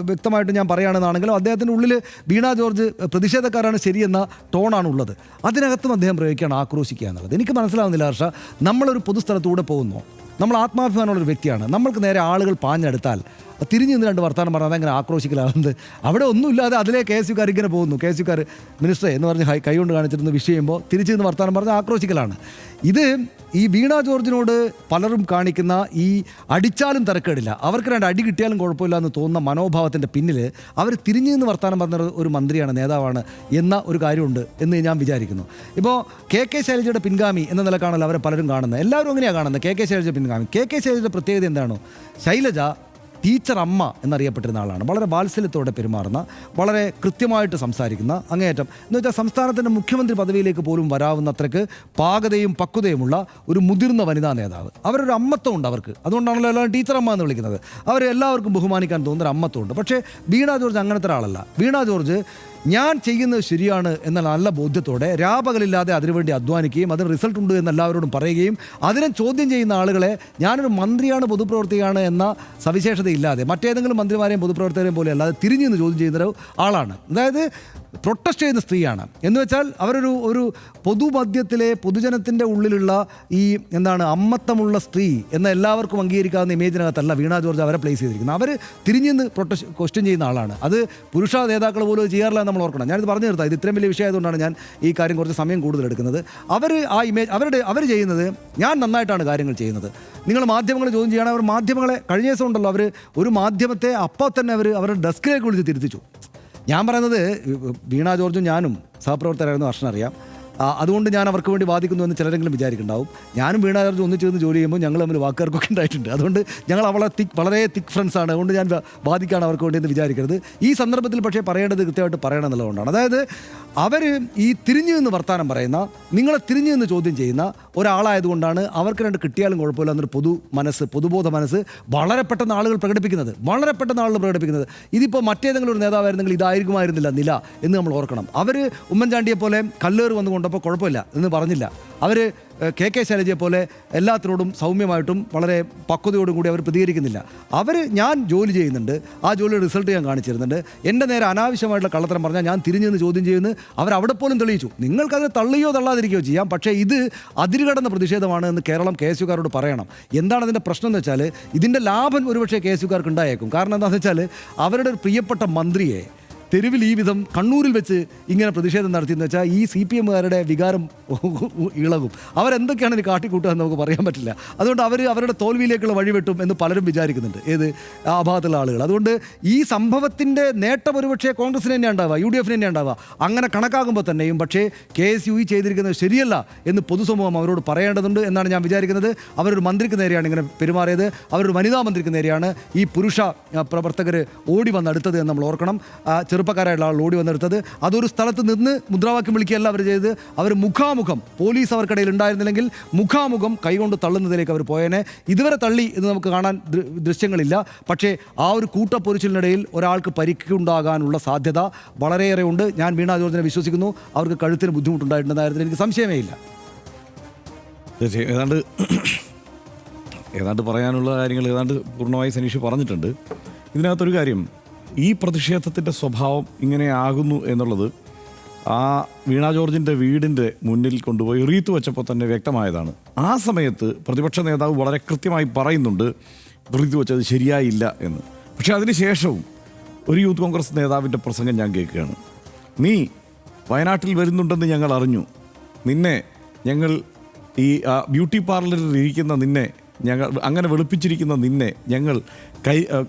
വ്യക്തമായിട്ടും ഞാൻ പറയുകയാണെന്നാണെങ്കിലും അദ്ദേഹത്തിൻ്റെ ഉള്ളിൽ വീണ ജോർജ് പ്രതിഷേധക്കാരാണ് ശരിയെന്ന ടോണാണുള്ളത്. അതിനകത്തും അദ്ദേഹം പ്രയോഗിക്കുകയാണ് ആക്രോശിക്കുക എന്നുള്ളത്. എനിക്ക് മനസ്സിലാവുന്നില്ല ഹർഷ, നമ്മളൊരു പൊതുസ്ഥലത്തൂടെ പോകുന്നു, നമ്മൾ ആത്മാഭിമാനമുള്ളൊരു വ്യക്തിയാണ്, നമ്മൾക്ക് നേരെ ആളുകൾ പാഞ്ഞെടുത്താൽ തിരിഞ്ഞു നിന്ന് 2 വർത്താനം പറഞ്ഞാൽ അതെങ്ങനെ ആക്രോശിക്കലാകുന്നത്? അവിടെ ഒന്നുമില്ലാതെ അതിലെ KSUക്കാർ ഇങ്ങനെ പോകുന്നു, KSUക്കാർ മിനിസ്റ്ററെ എന്ന് പറഞ്ഞ് കൈകൊണ്ട് കാണിച്ചിരുന്ന വിഷയം ചെയ്യുമ്പോൾ തിരിച്ചു നിന്ന് വർത്താനം പറഞ്ഞാൽ ആക്രോശിക്കലാണ്. ഇത് ഈ വീണ ജോർജിനോട് പലരും കാണിക്കുന്ന ഈ അടിച്ചാലും തിരക്കേടില്ല, അവർക്ക് 2 അടി കിട്ടിയാലും കുഴപ്പമില്ല എന്ന് തോന്നുന്ന മനോഭാവത്തിൻ്റെ പിന്നിൽ അവർ തിരിഞ്ഞു നിന്ന് വർത്താനം പറഞ്ഞ ഒരു മന്ത്രിയാണ്, നേതാവാണ് എന്ന ഒരു കാര്യമുണ്ട് എന്ന് ഞാൻ വിചാരിക്കുന്നു. ഇപ്പോൾ KK ശൈലജയുടെ പിൻഗാമി എന്ന നിലക്കാണല്ലോ അവരെ പലരും കാണുന്നത്. എല്ലാവരും അങ്ങനെയാണ് കാണുന്നത്, KK ശൈലജ പിൻഗാമി. KK ശൈലജയുടെ പ്രത്യേകത എന്താണോ? ശൈലജ ടീച്ചർ അമ്മ എന്നറിയപ്പെട്ടിരുന്ന ആളാണ്. വളരെ വാത്സല്യത്തോടെ പെരുമാറുന്ന, വളരെ കൃത്യമായിട്ട് സംസാരിക്കുന്ന, അങ്ങേയറ്റം എന്ന് വെച്ചാൽ സംസ്ഥാനത്തിൻ്റെ മുഖ്യമന്ത്രി പദവിയിലേക്ക് പോലും വരാവുന്ന അത്രയ്ക്ക് പാകതയും പക്വതയുമുള്ള ഒരു മുതിർന്ന വനിതാ നേതാവ്. അവരൊരു അമ്മത്വമുണ്ട് അവർക്ക്, അതുകൊണ്ടാണല്ലോ എല്ലാവരും ടീച്ചർ അമ്മ എന്ന് വിളിക്കുന്നത്. അവരെല്ലാവർക്കും ബഹുമാനിക്കാൻ തോന്നുന്നൊരു അമ്മത്വമുണ്ട്. പക്ഷേ വീണ ജോർജ് അങ്ങനത്തെ ഒരാളല്ല. വീണ ജോർജ് ഞാൻ ചെയ്യുന്നത് ശരിയാണ് എന്ന നല്ല ബോധ്യത്തോടെ രാപകലില്ലാതെ അതിനുവേണ്ടി അധ്വാനിക്കുകയും അതിന് റിസൾട്ട് ഉണ്ട് എന്ന് എല്ലാവരോടും പറയുകയും അതിനെ ചോദ്യം ചെയ്യുന്ന ആളുകളെ ഞാനൊരു മന്ത്രിയാണ്, പൊതുപ്രവർത്തകയാണ് എന്ന സവിശേഷതയില്ലാതെ മറ്റേതെങ്കിലും മന്ത്രിമാരെയും പൊതുപ്രവർത്തകരെയും പോലെ അല്ലാതെ തിരിഞ്ഞു നിന്ന് ചോദ്യം ചെയ്യുന്ന ആളാണ്. അതായത് പ്രൊട്ടസ്റ്റ് ചെയ്യുന്ന സ്ത്രീയാണ്. എന്ന് വെച്ചാൽ ഒരു പൊതുമധ്യത്തിലെ പൊതുജനത്തിൻ്റെ ഉള്ളിലുള്ള ഈ എന്താണ് അമ്മത്തമുള്ള സ്ത്രീ എന്ന എല്ലാവർക്കും അംഗീകരിക്കാവുന്ന ഇമേജിനകത്തല്ല വീണ ജോർജ് അവരെ പ്ലേസ് ചെയ്തിരിക്കുന്നത്. അവർ തിരിഞ്ഞു നിന്ന് ക്വസ്റ്റ്യൻ ചെയ്യുന്ന ആളാണ്. അത് പുരുഷ നേതാക്കൾ പോലും ചെയ്യാറില്ല നമ്മൾ ഓർക്കണം. ഞാനിത് പറഞ്ഞു നിർത്താം. ഇത് ഇത്രയും വലിയ വിഷയമായതുകൊണ്ടാണ് ഞാൻ ഈ കാര്യം കുറച്ച് സമയം കൂടുതൽ എടുക്കുന്നത്. ആ ഇമേജ് അവർ ചെയ്യുന്നത് ഞാൻ നന്നായിട്ടാണ് കാര്യങ്ങൾ ചെയ്യുന്നത്. നിങ്ങൾ മാധ്യമങ്ങളെ ചോദ്യം ചെയ്യണം. അവർ മാധ്യമങ്ങളെ കഴിഞ്ഞ ദിവസം ഉണ്ടല്ലോ ഒരു മാധ്യമത്തെ അപ്പോൾ തന്നെ അവരുടെ ഡെസ്കിലേക്ക് വിളിച്ച് തിരുത്തിച്ചു. ഞാൻ പറയുന്നത് വീണ ജോർജും ഞാനും സഹപ്രവർത്തകരായിരുന്നു, അർഷന അറിയാം. അതുകൊണ്ട് ഞാൻ അവർക്ക് വേണ്ടി വാദിക്കുന്നു എന്ന് ചിലരെങ്കിലും വിചാരിക്കുന്നുണ്ടാവും. ഞാനും വീണ ജോർജ് ഒന്നിച്ച് നിന്ന് ജോലി ചെയ്യുമ്പോൾ ഞങ്ങൾ തമ്മിൽ വാക്കുകാർക്കൊക്കെ ഉണ്ടായിട്ടുണ്ട്. അതുകൊണ്ട് ഞങ്ങൾ വളരെ തിക്ക് ഫ്രണ്ട്സാണ്. അതുകൊണ്ട് ഞാൻ വാദിക്കാണ് അവർക്ക് വേണ്ടി എന്ന് വിചാരിക്കരുത്. ഈ സന്ദർഭത്തിൽ പക്ഷേ പറയേണ്ടത് കൃത്യമായിട്ട് പറയണം എന്നുള്ളതുകൊണ്ടാണ്. അതായത് അവർ ഈ തിരിഞ്ഞു നിന്ന് വർത്താനം പറയുന്ന, നിങ്ങളെ തിരിഞ്ഞു നിന്ന് ചോദ്യം ചെയ്യുന്ന ഒരാളായതുകൊണ്ടാണ് അവർക്ക് രണ്ട് കിട്ടിയാലും കുഴപ്പമില്ല എന്നൊരു പൊതുബോധ മനസ്സ് വളരെ പെട്ടെന്ന് ആളുകൾ പ്രകടിപ്പിക്കുന്നത്. ഇതിപ്പോൾ മറ്റേതെങ്കിലും ഒരു നേതാവായിരുന്നെങ്കിൽ ഇതായിരിക്കുമായിരുന്നില്ല നില എന്ന് നമ്മൾ ഓർക്കണം. അവർ ഉമ്മൻചാണ്ടിയെ പോലെ കല്ലേറ് വന്നുകൊണ്ടപ്പോൾ കുഴപ്പമില്ല എന്ന് പറഞ്ഞില്ല. അവർ കെ ശൈലജയെ പോലെ എല്ലാത്തിനോടും സൗമ്യമായിട്ടും വളരെ പക്വതയോടും കൂടി അവർ പ്രതികരിക്കുന്നില്ല. ഞാൻ ജോലി ചെയ്യുന്നുണ്ട്, ആ ജോലിയുടെ റിസൾട്ട് ഞാൻ കാണിച്ചിരുന്നുണ്ട്. എൻ്റെ നേരെ അനാവശ്യമായിട്ടുള്ള കള്ളത്തരം പറഞ്ഞാൽ ഞാൻ തിരിഞ്ഞു നിന്ന് ചോദ്യം ചെയ്യുന്നു. അവരവിടെ പോലും തെളിയിച്ചു. നിങ്ങൾക്കതിനെ തള്ളുകയോ തള്ളാതിരിക്കുകയോ ചെയ്യാം, പക്ഷേ ഇത് അതിരുകടന്ന പ്രതിഷേധമാണ് എന്ന് കേരളം KSUകാരോട് പറയണം. എന്താണ് അതിൻ്റെ പ്രശ്നം എന്ന് വെച്ചാൽ ഇതിൻ്റെ ലാഭം ഒരുപക്ഷെ KSUകാർക്ക് ഉണ്ടായേക്കും. കാരണം എന്താണെന്ന് വെച്ചാൽ അവരുടെ ഒരു പ്രിയപ്പെട്ട മന്ത്രിയെ തെരുവിൽ ഈ വിധം കണ്ണൂരിൽ വെച്ച് ഇങ്ങനെ പ്രതിഷേധം നടത്തിയെന്ന് വെച്ചാൽ ഈ CPMകാരുടെ വികാരം ഇളകും. അവരെന്തൊക്കെയാണ് ഇനി കാട്ടിക്കൂട്ടുക എന്ന് നമുക്ക് പറയാൻ പറ്റില്ല. അതുകൊണ്ട് അവരുടെ തോൽവിയിലേക്കുള്ള വഴിവെട്ടും എന്ന് പലരും വിചാരിക്കുന്നുണ്ട്, ആ ഭാഗത്തുള്ള ആളുകൾ. അതുകൊണ്ട് ഈ സംഭവത്തിൻ്റെ നേട്ടം ഒരുപക്ഷെ കോൺഗ്രസിന് തന്നെ ഉണ്ടാവുക, UDF തന്നെ ഉണ്ടാവുക. അങ്ങനെ കണക്കാകുമ്പോൾ തന്നെയും പക്ഷേ KSU ചെയ്തിരിക്കുന്നത് ശരിയല്ല എന്ന് പൊതുസമൂഹം അവരോട് പറയേണ്ടതുണ്ട് എന്നാണ് ഞാൻ വിചാരിക്കുന്നത്. അവരൊരു മന്ത്രിക്ക് നേരെയാണ് ഇങ്ങനെ പെരുമാറിയത്. അവരൊരു വനിതാ മന്ത്രിക്ക് നേരെയാണ് ഈ പുരുഷ പ്രവർത്തകർ ഓടി വന്നെടുത്തത് എന്ന് നമ്മൾ ഓർക്കണം. ചെറുപ്പക്കാരായിട്ടുള്ള ആൾ ഓടി വന്നെടുത്തത്. അതൊരു സ്ഥലത്ത് നിന്ന് മുദ്രാവാക്യം വിളിക്കുകയല്ല അവർ ചെയ്തത്. അവർ മുഖാമുഖം, പോലീസ് അവർക്കിടയിൽ ഉണ്ടായിരുന്നില്ലെങ്കിൽ മുഖാമുഖം കൈകൊണ്ട് തള്ളുന്നതിലേക്ക് അവർ പോയേനെ. ഇതുവരെ തള്ളി എന്ന് നമുക്ക് കാണാൻ ദൃശ്യങ്ങളില്ല. പക്ഷേ ആ ഒരു കൂട്ടപ്പൊരിച്ചിലിനിടയിൽ ഒരാൾക്ക് പരിക്കുണ്ടാകാനുള്ള സാധ്യത വളരെയേറെ ഉണ്ട്. ഞാൻ വീണ ജോർജിനെ വിശ്വസിക്കുന്നു. അവർക്ക് കഴുത്തിന് ബുദ്ധിമുട്ടുണ്ടായിട്ടുണ്ടെന്ന കാര്യത്തിൽ എനിക്ക് സംശയമേ ഇല്ല. ഏതാണ്ട് പറയാനുള്ള കാര്യങ്ങൾ പൂർണ്ണമായി സനീഷ് പറഞ്ഞിട്ടുണ്ട്. ഇതിനകത്തൊരു കാര്യം, ഈ പ്രതിഷേധത്തിൻ്റെ സ്വഭാവം ഇങ്ങനെയാകുന്നു എന്നുള്ളത് ആ വീണ ജോർജിൻ്റെ വീടിൻ്റെ മുന്നിൽ കൊണ്ടുപോയി റീത്ത് വെച്ചപ്പോൾ തന്നെ വ്യക്തമായതാണ്. ആ സമയത്ത് പ്രതിപക്ഷ നേതാവ് വളരെ കൃത്യമായി പറയുന്നുണ്ട് റീത്ത് വെച്ചത് ശരിയായില്ല എന്ന്. പക്ഷേ അതിനുശേഷവും ഒരു യൂത്ത് കോൺഗ്രസ് നേതാവിൻ്റെ പ്രസംഗം ഞാൻ കേൾക്കുകയാണ്. നീ വയനാട്ടിൽ വരുന്നുണ്ടെന്ന് ഞങ്ങൾ അറിഞ്ഞു, നിന്നെ ഞങ്ങൾ ഈ ബ്യൂട്ടി പാർലറിൽ ഇരിക്കുന്ന നിന്നെ ഞങ്ങൾ അങ്ങനെ വെളുപ്പിച്ചിരിക്കുന്ന നിന്നെ ഞങ്ങൾ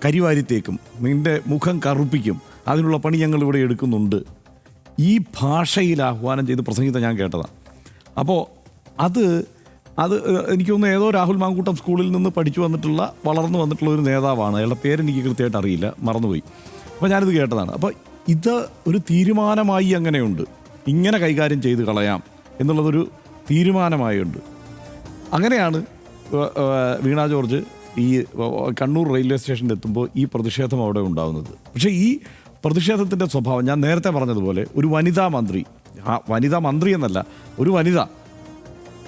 കരിവാരിത്തേക്കും, നിൻ്റെ മുഖം കറുപ്പിക്കും, അതിനുള്ള പണി ഞങ്ങൾ ഇവിടെ എടുക്കുന്നുണ്ട്. ഈ ഭാഷയിൽ ആഹ്വാനം ചെയ്ത് പ്രസംഗിച്ച ഞാൻ കേട്ടതാണ്. അപ്പോൾ അത് എനിക്ക് തോന്നുന്നു ഏതോ രാഹുൽ മാങ്കൂട്ടം സ്കൂളിൽ നിന്ന് പഠിച്ചു വന്നിട്ടുള്ള വളർന്നു വന്നിട്ടുള്ള ഒരു നേതാവാണ്. അയാളുടെ പേരെനിക്ക് കൃത്യമായിട്ട് അറിയില്ല, മറന്നുപോയി. അപ്പോൾ ഞാനിത് കേട്ടതാണ്. അപ്പോൾ ഇത് ഒരു തീരുമാനമായി അങ്ങനെയുണ്ട്, ഇങ്ങനെ കൈകാര്യം ചെയ്ത് കളയാം എന്നുള്ളതൊരു തീരുമാനമായുണ്ട്. അങ്ങനെയാണ് വീണ ജോർജ് ഈ കണ്ണൂർ റെയിൽവേ സ്റ്റേഷനിൽ എത്തുമ്പോൾ ഈ പ്രതിഷേധം അവിടെ ഉണ്ടാകുന്നത്. പക്ഷേ ഈ പ്രതിഷേധത്തിൻ്റെ സ്വഭാവം ഞാൻ നേരത്തെ പറഞ്ഞതുപോലെ ഒരു വനിതാ മന്ത്രി എന്നല്ല, ഒരു വനിത,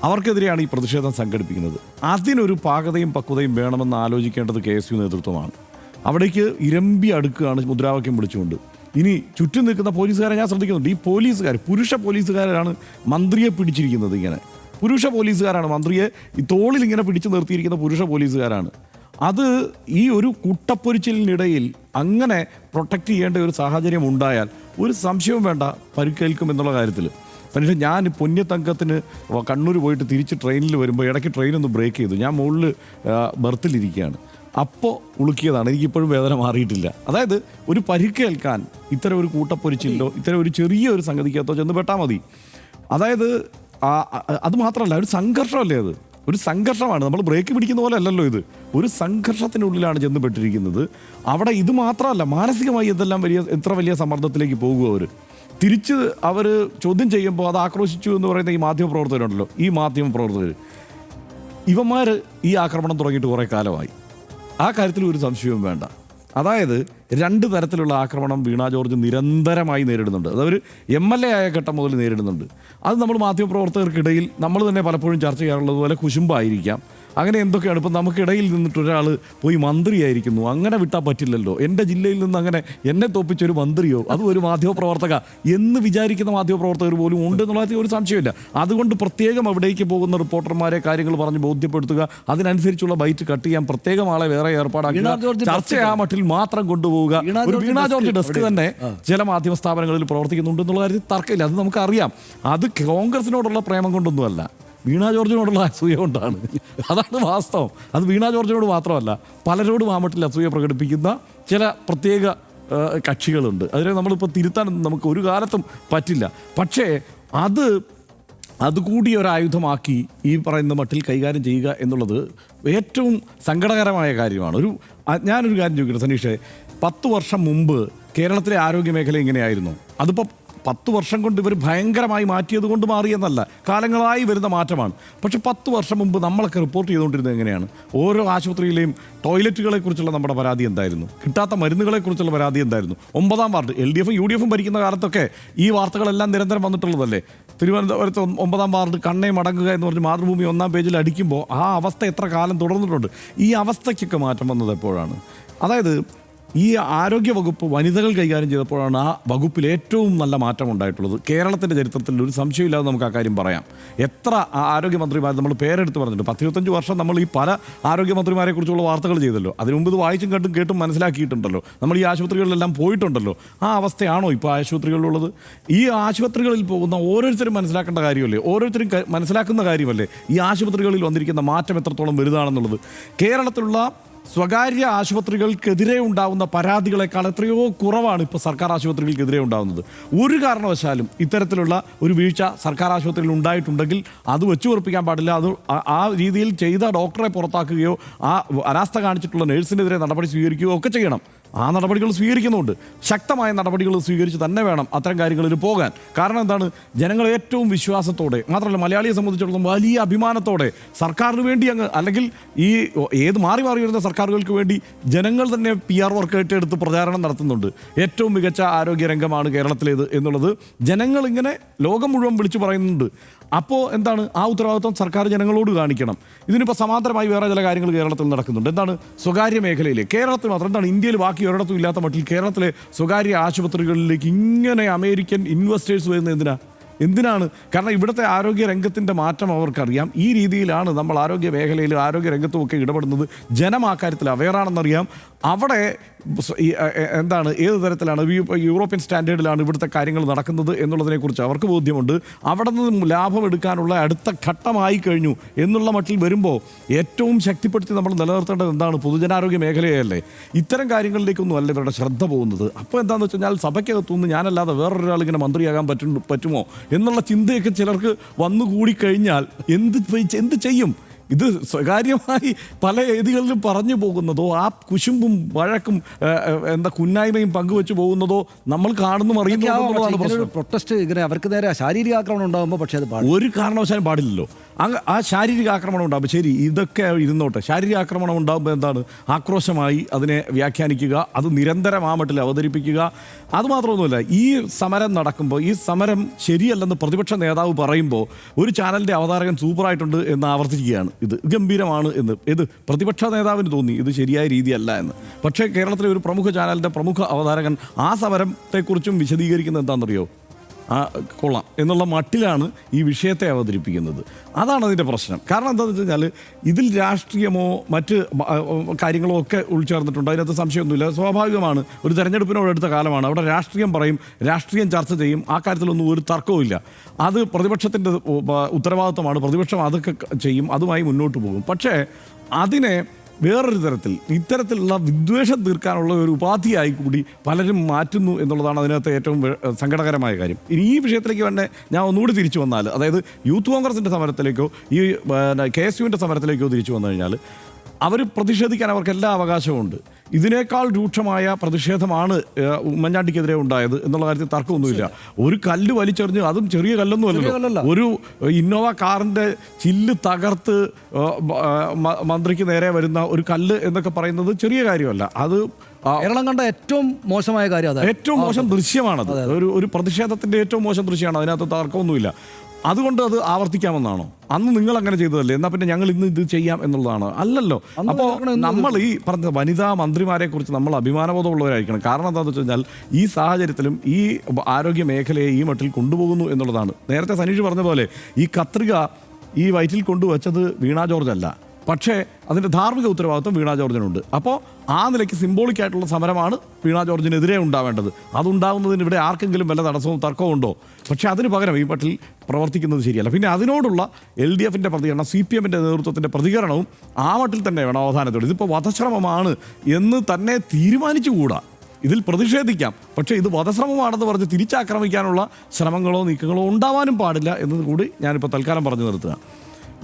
അവർക്കെതിരെയാണ് ഈ പ്രതിഷേധം സംഘടിപ്പിക്കുന്നത്. അതിനൊരു പാകതയും പക്വതയും വേണമെന്ന് ആലോചിക്കേണ്ടത് KSU നേതൃത്വമാണ്. അവിടേക്ക് ഇരമ്പി അടുക്കുകയാണ് മുദ്രാവാക്യം വിളിച്ചുകൊണ്ട്. ഇനി ചുറ്റും നിൽക്കുന്ന പോലീസുകാരെ ഞാൻ ശ്രദ്ധിക്കുന്നുണ്ട്. ഈ പുരുഷ പോലീസുകാരാണ് മന്ത്രിയെ പിടിച്ചിരിക്കുന്നത്. ഇങ്ങനെ പുരുഷ പോലീസുകാരാണ് മന്ത്രിയെ ഈ തോളിൽ ഇങ്ങനെ പിടിച്ചു നിർത്തിയിരിക്കുന്ന പുരുഷ പോലീസുകാരാണ്. അത് ഈ ഒരു കൂട്ടപ്പൊരിച്ചിലിനിടയിൽ അങ്ങനെ പ്രൊട്ടക്റ്റ് ചെയ്യേണ്ട ഒരു സാഹചര്യം ഉണ്ടായാൽ ഒരു സംശയവും വേണ്ട, പരിക്കേൽക്കും എന്നുള്ള കാര്യത്തിൽ. പക്ഷേ ഞാൻ പൊന്നിത്തങ്കത്തിന് കണ്ണൂർ പോയിട്ട് തിരിച്ച് ട്രെയിനിൽ വരുമ്പോൾ ഇടയ്ക്ക് ട്രെയിനൊന്ന് ബ്രേക്ക് ചെയ്തു. ഞാൻ മുകളിൽ ബർത്തിലിരിക്കുകയാണ്. അപ്പോൾ ഉളുക്കിയതാണ്. എനിക്കിപ്പോഴും വേദന മാറിയിട്ടില്ല. അതായത് ഒരു പരിക്കേൽക്കാൻ ഇത്തരം ഒരു കൂട്ടപ്പൊരിച്ചിലോ ഇത്തരം ഒരു ചെറിയൊരു സംഗതിക്കകത്തോ ചെന്ന് പെട്ടാൽ മതി. അതായത് അത് മാത്രമല്ല, ഒരു സംഘർഷമല്ലേ, അത് ഒരു സംഘർഷമാണ്. നമ്മൾ ബ്രേക്ക് പിടിക്കുന്ന പോലെ അല്ലല്ലോ ഇത്. ഒരു സംഘർഷത്തിനുള്ളിലാണ് ചെന്ന് പെട്ടിരിക്കുന്നത്. അവിടെ ഇത് മാത്രമല്ല, മാനസികമായി എത്ര വലിയ സമ്മർദ്ദത്തിലേക്ക് പോകും അവർ. തിരിച്ച് അവർ ചോദ്യം ചെയ്യുമ്പോൾ അത് ആക്രോശിച്ചു എന്ന് പറയുന്ന ഈ മാധ്യമപ്രവർത്തകരുണ്ടല്ലോ, ഈ മാധ്യമപ്രവർത്തകർ ഇവന്മാർ ഈ ആക്രമണം തുടങ്ങിയിട്ട് കുറേ കാലമായി. ആ കാര്യത്തിൽ ഒരു സംശയവും വേണ്ട. അതായത് രണ്ട് തരത്തിലുള്ള ആക്രമണം വീണ ജോർജ് നിരന്തരമായി നേരിടുന്നുണ്ട്. അതൊരു MLA ആയ ഘട്ടം മുതൽ നേരിടുന്നുണ്ട്. അത് നമ്മൾ മാധ്യമപ്രവർത്തകർക്കിടയിൽ നമ്മൾ തന്നെ പലപ്പോഴും ചർച്ച ചെയ്യാറുള്ളതുപോലെ കുശുമ്പായിരിക്കാം, അങ്ങനെ എന്തൊക്കെയാണ്. ഇപ്പം നമുക്കിടയിൽ നിന്നിട്ട് ഒരാൾ പോയി മന്ത്രിയായിരിക്കുന്നു, അങ്ങനെ വിട്ടാൽ പറ്റില്ലല്ലോ, എൻ്റെ ജില്ലയിൽ നിന്ന് അങ്ങനെ എന്നെ തോപ്പിച്ചൊരു മന്ത്രിയോ അതും ഒരു മാധ്യമപ്രവർത്തക എന്ന് വിചാരിക്കുന്ന മാധ്യമപ്രവർത്തകർ പോലും ഉണ്ട് എന്നുള്ളതിൽ ഒരു സംശയമില്ല. അതുകൊണ്ട് പ്രത്യേകം അവിടേക്ക് പോകുന്ന റിപ്പോർട്ടർമാരെ കാര്യങ്ങൾ പറഞ്ഞ് ബോധ്യപ്പെടുത്തുക, അതിനനുസരിച്ചുള്ള ബൈറ്റ് കട്ട് ചെയ്യാൻ പ്രത്യേകം ആളെ വേറെ ഏർപ്പാടാക്കുക, ചർച്ച ആ മട്ടിൽ മാത്രം കൊണ്ടുപോവുക. ഒരു വീണ ജോർജ് ഡെസ്ക് തന്നെ ചില മാധ്യമ സ്ഥാപനങ്ങളിൽ പ്രവർത്തിക്കുന്നുണ്ട് എന്നുള്ള കാര്യത്തിൽ തർക്കമില്ല, അത് നമുക്കറിയാം. അത് കോൺഗ്രസിനോടുള്ള പ്രേമം കൊണ്ടൊന്നുമല്ല, വീണ ജോർജിനോടുള്ള അസൂയ കൊണ്ടാണ്. അതാണ് വാസ്തവം. അത് വീണ ജോർജിനോട് മാത്രമല്ല, പലരോടും ആ മട്ടിൽ അസൂയ പ്രകടിപ്പിക്കുന്ന ചില പ്രത്യേക കക്ഷികളുണ്ട്. അതിനെ നമ്മളിപ്പോൾ തിരുത്താനൊന്നും നമുക്ക് ഒരു കാലത്തും പറ്റില്ല. പക്ഷേ അതുകൂടി ഒരായുധമാക്കി ഈ പറയുന്ന മട്ടിൽ കൈകാര്യം ചെയ്യുക എന്നുള്ളത് ഏറ്റവും സങ്കടകരമായ കാര്യമാണ്. ഞാനൊരു കാര്യം ചോദിക്കട്ടെ സനീഷേ, 10 വർഷം മുമ്പ് കേരളത്തിലെ ആരോഗ്യ മേഖല ഇങ്ങനെയായിരുന്നു. അതിപ്പോൾ 10 വർഷം കൊണ്ട് ഇവർ ഭയങ്കരമായി മാറ്റിയത് കൊണ്ട് മാറിയെന്നല്ല, കാലങ്ങളായി വരുന്ന മാറ്റമാണ്. പക്ഷേ 10 വർഷം മുമ്പ് നമ്മളൊക്കെ റിപ്പോർട്ട് ചെയ്തുകൊണ്ടിരുന്നത് എങ്ങനെയാണ്? ഓരോ ആശുപത്രിയിലെയും ടോയ്ലറ്റുകളെക്കുറിച്ചുള്ള നമ്മുടെ പരാതി എന്തായിരുന്നു? കിട്ടാത്ത മരുന്നുകളെക്കുറിച്ചുള്ള പരാതി എന്തായിരുന്നു? 9-ാം വാർഡ് LDF-ഉം UDF-ഉം ഭരിക്കുന്ന കാലത്തൊക്കെ ഈ വാർത്തകളെല്ലാം നിരന്തരം വന്നിട്ടുള്ളതല്ലേ? തിരുവനന്തപുരത്ത് 9-ാം വാർഡ് കണ്ണേ മടങ്ങുക എന്ന് പറഞ്ഞ് മാതൃഭൂമി 1-ാം പേജിൽ അടിക്കുമ്പോൾ ആ അവസ്ഥ എത്ര കാലം തുടർന്നിട്ടുണ്ട്? ഈ അവസ്ഥയ്ക്കൊക്കെ മാറ്റം വന്നത് എപ്പോഴാണ്? അതായത് ഈ ആരോഗ്യ വകുപ്പ് വനിതകൾ കൈകാര്യം ചെയ്തപ്പോഴാണ് ആ വകുപ്പിൽ ഏറ്റവും നല്ല മാറ്റം ഉണ്ടായിട്ടുള്ളത്. കേരളത്തിൻ്റെ ചരിത്രത്തിൽ ഒരു സംശയമില്ലാതെ നമുക്ക് ആ കാര്യം പറയാം. എത്ര ആരോഗ്യമന്ത്രിമാർ നമ്മൾ പേരെടുത്ത് പറഞ്ഞിട്ടുണ്ട്. 10-25 വർഷം നമ്മൾ ഈ പല ആരോഗ്യമന്ത്രിമാരെ കുറിച്ചുള്ള വാർത്തകൾ ചെയ്തല്ലോ. അതിനു മുമ്പ് ഇത് വായിച്ചും കണ്ടും കേട്ടും മനസ്സിലാക്കിയിട്ടുണ്ടല്ലോ. നമ്മൾ ഈ ആശുപത്രികളിലെല്ലാം പോയിട്ടുണ്ടല്ലോ. ആ അവസ്ഥയാണോ ഇപ്പോൾ ആശുപത്രികളിലുള്ളത്? ഈ ആശുപത്രികളിൽ പോകുന്ന ഓരോരുത്തരും മനസ്സിലാക്കേണ്ട കാര്യമല്ലേ, ഓരോരുത്തരും മനസ്സിലാക്കുന്ന കാര്യമല്ലേ ഈ ആശുപത്രികളിൽ വന്നിരിക്കുന്ന മാറ്റം എത്രത്തോളം വലുതാണെന്നുള്ളത്? കേരളത്തിലുള്ള സ്വകാര്യ ആശുപത്രികൾക്കെതിരെ ഉണ്ടാകുന്ന പരാതികളെക്കാൾ എത്രയോ കുറവാണ് ഇപ്പോൾ സർക്കാർ ആശുപത്രികൾക്കെതിരെ ഉണ്ടാകുന്നത്. ഒരു കാരണവശാലും ഇത്തരത്തിലുള്ള ഒരു വീഴ്ച സർക്കാർ ആശുപത്രിയിൽ ഉണ്ടായിട്ടുണ്ടെങ്കിൽ അത് വെച്ചു ഉറപ്പിക്കാൻ പാടില്ല. അത് ആ രീതിയിൽ ചെയ്ത ഡോക്ടറെ പുറത്താക്കുകയോ ആ അനാസ്ഥ കാണിച്ചിട്ടുള്ള നഴ്സിനെതിരെ നടപടി സ്വീകരിക്കുകയോ ഒക്കെ ചെയ്യണം. ആ നടപടികൾ സ്വീകരിക്കുന്നുണ്ട്. ശക്തമായ നടപടികൾ സ്വീകരിച്ച് തന്നെ വേണം അത്തരം കാര്യങ്ങളിൽ പോകാൻ. കാരണം എന്താണ്? ജനങ്ങൾ ഏറ്റവും വിശ്വാസത്തോടെ, മാത്രമല്ല മലയാളിയെ സംബന്ധിച്ചിടത്തോളം വലിയ അഭിമാനത്തോടെ സർക്കാരിന് വേണ്ടി അല്ലെങ്കിൽ ഈ മാറി വരുന്ന സർക്കാരുകൾക്ക് വേണ്ടി ജനങ്ങൾ തന്നെ PR വർക്ക് ഏറ്റെടുത്ത് പ്രചാരണം നടത്തുന്നുണ്ട്. ഏറ്റവും മികച്ച ആരോഗ്യ രംഗമാണ് കേരളത്തിലേത് എന്നുള്ളത് ജനങ്ങൾ ഇങ്ങനെ ലോകം മുഴുവൻ വിളിച്ചു പറയുന്നുണ്ട്. അപ്പോൾ എന്താണ്? ആ ഉത്തരവാദിത്വം സർക്കാർ ജനങ്ങളോട് കാണിക്കണം. ഇതിനിപ്പോൾ സമാന്തരമായി വേറെ ചില കാര്യങ്ങൾ കേരളത്തിൽ നടക്കുന്നുണ്ട്. എന്താണ്? സ്വകാര്യ മേഖലയിലെ കേരളത്തിൽ മാത്രം, എന്താണ് ഇന്ത്യയിൽ ബാക്കി ഒരിടത്തും ഇല്ലാത്ത മട്ടിൽ കേരളത്തിലെ സ്വകാര്യ ആശുപത്രികളിലേക്ക് ഇങ്ങനെ അമേരിക്കൻ ഇൻവെസ്റ്റേഴ്സ് വരുന്നത് എന്തിനാണ്? കാരണം ഇവിടുത്തെ ആരോഗ്യ രംഗത്തിൻ്റെ മാറ്റം അവർക്കറിയാം. ഈ രീതിയിലാണ് നമ്മൾ ആരോഗ്യ മേഖലയിൽ ആരോഗ്യ രംഗത്തുമൊക്കെ ഇടപെടുന്നത്. ജനം ആ കാര്യത്തിൽ അവെയറാണെന്നറിയാം. അവിടെ എന്താണ്, ഏത് തരത്തിലാണ് യൂറോപ്യൻ സ്റ്റാൻഡേർഡിലാണ് ഇവിടുത്തെ കാര്യങ്ങൾ നടക്കുന്നത് എന്നുള്ളതിനെക്കുറിച്ച് അവർക്ക് ബോധ്യമുണ്ട്. അവിടെ നിന്ന് ലാഭം എടുക്കാനുള്ള അടുത്ത ഘട്ടമായി കഴിഞ്ഞു എന്നുള്ള മട്ടിൽ വരുമ്പോൾ ഏറ്റവും ശക്തിപ്പെടുത്തി നമ്മൾ നിലനിർത്തേണ്ടത് എന്താണ്? പൊതുജനാരോഗ്യ മേഖലയല്ലേ. ഇത്തരം കാര്യങ്ങളിലേക്കൊന്നും അല്ല ഇവരുടെ ശ്രദ്ധ പോകുന്നത്. അപ്പോൾ എന്താണെന്ന് വെച്ച് കഴിഞ്ഞാൽ സഭയ്ക്കകത്തുനിന്ന് ഞാനല്ലാതെ വേറൊരാൾ ഇങ്ങനെ മന്ത്രിയാകാൻ പറ്റുമോ എന്നുള്ള ചിന്തയൊക്കെ ചിലർക്ക് വന്നുകൂടിക്കഴിഞ്ഞാൽ എന്ത് ചെയ്യും? ഇത് സ്വകാര്യമായി പല വേദികളിലും പറഞ്ഞു പോകുന്നതോ ആ കുശുമ്പും വഴക്കും കുന്നായ്മയും പങ്കുവെച്ച് പോകുന്നതോ നമ്മൾ കാണുന്നു അറിയുന്നു. പ്രൊട്ടസ്റ്റ് ഇങ്ങനെ അവർക്ക് നേരെ ശാരീരിക ആക്രമണം ഉണ്ടാകുമ്പോൾ പക്ഷേ അത് ഒരു കാരണവശാലും പാടില്ലല്ലോ. ആ ശാരീരിക ആക്രമണം ഉണ്ടാകുമ്പോൾ ശരി, ഇതൊക്കെ ഇരുന്നോട്ടെ. ശാരീരിക ആക്രമണം ഉണ്ടാകുമ്പോൾ എന്താണ്? ആക്രോശമായി അതിനെ വ്യാഖ്യാനിക്കുക, അത് നിരന്തരം ആ മട്ടിൽ അവതരിപ്പിക്കുക. അതുമാത്രമൊന്നുമല്ല, ഈ സമരം നടക്കുമ്പോൾ ഈ സമരം ശരിയല്ലെന്ന് പ്രതിപക്ഷ നേതാവ് പറയുമ്പോൾ ഒരു ചാനലിൻ്റെ അവതാരകൻ സൂപ്പറായിട്ടുണ്ട് എന്ന് ആവർത്തിക്കുകയാണ്. ഇത് ഗംഭീരമാണ് എന്ന് പ്രതിപക്ഷ നേതാവിന് തോന്നി ഇത് ശരിയായ രീതിയല്ല എന്ന്. പക്ഷേ കേരളത്തിലെ ഒരു പ്രമുഖ ചാനലിൻ്റെ പ്രമുഖ അവതാരകൻ ആ സമരത്തെക്കുറിച്ചും വിശദീകരിക്കുന്നത് എന്താണെന്നറിയോ? കൊള്ളാം എന്നുള്ള മട്ടിലാണ് ഈ വിഷയത്തെ അവതരിപ്പിക്കുന്നത്. അതാണ് അതിൻ്റെ പ്രശ്നം. കാരണം എന്താണെന്ന് വെച്ച് കഴിഞ്ഞാൽ ഇതിൽ രാഷ്ട്രീയമോ മറ്റ് കാര്യങ്ങളോ ഒക്കെ ഉൾച്ചേർന്നിട്ടുണ്ട്. അതിനകത്ത് സംശയമൊന്നുമില്ല. സ്വാഭാവികമാണ്. ഒരു തെരഞ്ഞെടുപ്പിനോടടുത്ത കാലമാണ്. അവിടെ രാഷ്ട്രീയം പറയും, രാഷ്ട്രീയം ചർച്ച ചെയ്യും. ആ കാര്യത്തിലൊന്നും ഒരു തർക്കവുമില്ല. അത് പ്രതിപക്ഷത്തിൻ്റെ ഉത്തരവാദിത്വമാണ്. പ്രതിപക്ഷം അതൊക്കെ ചെയ്യും, അതുമായി മുന്നോട്ട് പോകും. പക്ഷേ അതിനെ വേറൊരു തരത്തിൽ ഇത്തരത്തിലുള്ള വിദ്വേഷം തീർക്കാനുള്ള ഒരു ഉപാധിയായി കൂടി പലരും മാറ്റുന്നു എന്നുള്ളതാണ് അതിനകത്ത് ഏറ്റവും സങ്കടകരമായ കാര്യം. ഇനി ഈ വിഷയത്തിലേക്ക് തന്നെ ഞാൻ ഒന്നുകൂടി തിരിച്ചു വന്നാൽ, അതായത് യൂത്ത് കോൺഗ്രസിൻ്റെ സമരത്തിലേക്കോ ഈ KSUവിൻ്റെ സമരത്തിലേക്കോ തിരിച്ചു വന്നു കഴിഞ്ഞാൽ അവർ പ്രതിഷേധിക്കാൻ അവർക്ക് എല്ലാ അവകാശവുമുണ്ട്. ഇതിനേക്കാൾ രൂക്ഷമായ പ്രതിഷേധമാണ് ഉമ്മൻചാണ്ടിക്കെതിരെ ഉണ്ടായത് എന്നുള്ള കാര്യത്തിൽ തർക്കമൊന്നുമില്ല. ഒരു കല്ല് വലിച്ചെറിഞ്ഞ്, അതും ചെറിയ കല്ലൊന്നുമല്ലല്ലോ, ഒരു ഇന്നോവ കാറിൻ്റെ ചില്ല് തകർത്ത് മന്ത്രിക്ക് നേരെ വരുന്ന ഒരു കല്ല് എന്നൊക്കെ പറയുന്നത് ചെറിയ കാര്യമല്ല. അത് കേരളം കണ്ട ഏറ്റവും മോശമായ കാര്യം അതാണ്. ഏറ്റവും മോശം ദൃശ്യമാണത്. ഒരു പ്രതിഷേധത്തിന്റെ ഏറ്റവും മോശം ദൃശ്യമാണ്. അതിനകത്ത് തർക്കമൊന്നുമില്ല. അതുകൊണ്ട് അത് ആവർത്തിക്കാമെന്നാണോ? അന്ന് നിങ്ങൾ അങ്ങനെ ചെയ്തതല്ലേ, എന്നാൽ പിന്നെ ഞങ്ങൾ ഇന്ന് ഇത് ചെയ്യാം എന്നുള്ളതാണ്? അല്ലല്ലോ. അപ്പോൾ നമ്മൾ ഈ പറഞ്ഞ വനിതാ മന്ത്രിമാരെ കുറിച്ച് നമ്മൾ അഭിമാനബോധമുള്ളവരായിരിക്കണം. കാരണം എന്താണെന്ന് വെച്ച് കഴിഞ്ഞാൽ ഈ സാഹചര്യത്തിലും ഈ ആരോഗ്യ മേഖലയെ ഈ മട്ടിൽ കൊണ്ടുപോകുന്നു എന്നുള്ളതാണ്. നേരത്തെ സനീഷ് പറഞ്ഞ പോലെ ഈ കത്രിക ഈ വയറ്റിൽ കൊണ്ടുവച്ചത് വീണ ജോർജ് അല്ല, പക്ഷേ അതിൻ്റെ ധാർമ്മിക ഉത്തരവാദിത്വം വീണ ജോർജിനുണ്ട്. അപ്പോൾ ആ നിലയ്ക്ക് സിംബോളിക്കായിട്ടുള്ള സമരമാണ് വീണ ജോർജിനെതിരെ ഉണ്ടാവേണ്ടത്. അതുണ്ടാകുന്നതിന് ഇവിടെ ആർക്കെങ്കിലും വല്ല തടസ്സവും തർക്കവും ഉണ്ടോ? പക്ഷേ അതിന് പകരം ഈ മട്ടിൽ പ്രവർത്തിക്കുന്നത് ശരിയല്ല. പിന്നെ അതിനോടുള്ള LDFന്റെ പ്രതികരണം, CPMന്റെ നേതൃത്വത്തിൻ്റെ പ്രതികരണവും ആ മട്ടിൽ തന്നെ വേണം അവധാനത്തോടെ. ഇതിപ്പോൾ വധശ്രമമാണ് എന്ന് തന്നെ തീരുമാനിച്ചുകൂടാ. ഇതിൽ പ്രതിഷേധിക്കാം, പക്ഷേ ഇത് വധശ്രമമാണെന്ന് പറഞ്ഞ് തിരിച്ചാക്രമിക്കാനുള്ള ശ്രമങ്ങളോ നീക്കങ്ങളോ ഉണ്ടാവാനും പാടില്ല എന്നത് കൂടി ഞാനിപ്പോൾ തൽക്കാലം പറഞ്ഞു നിർത്തുക.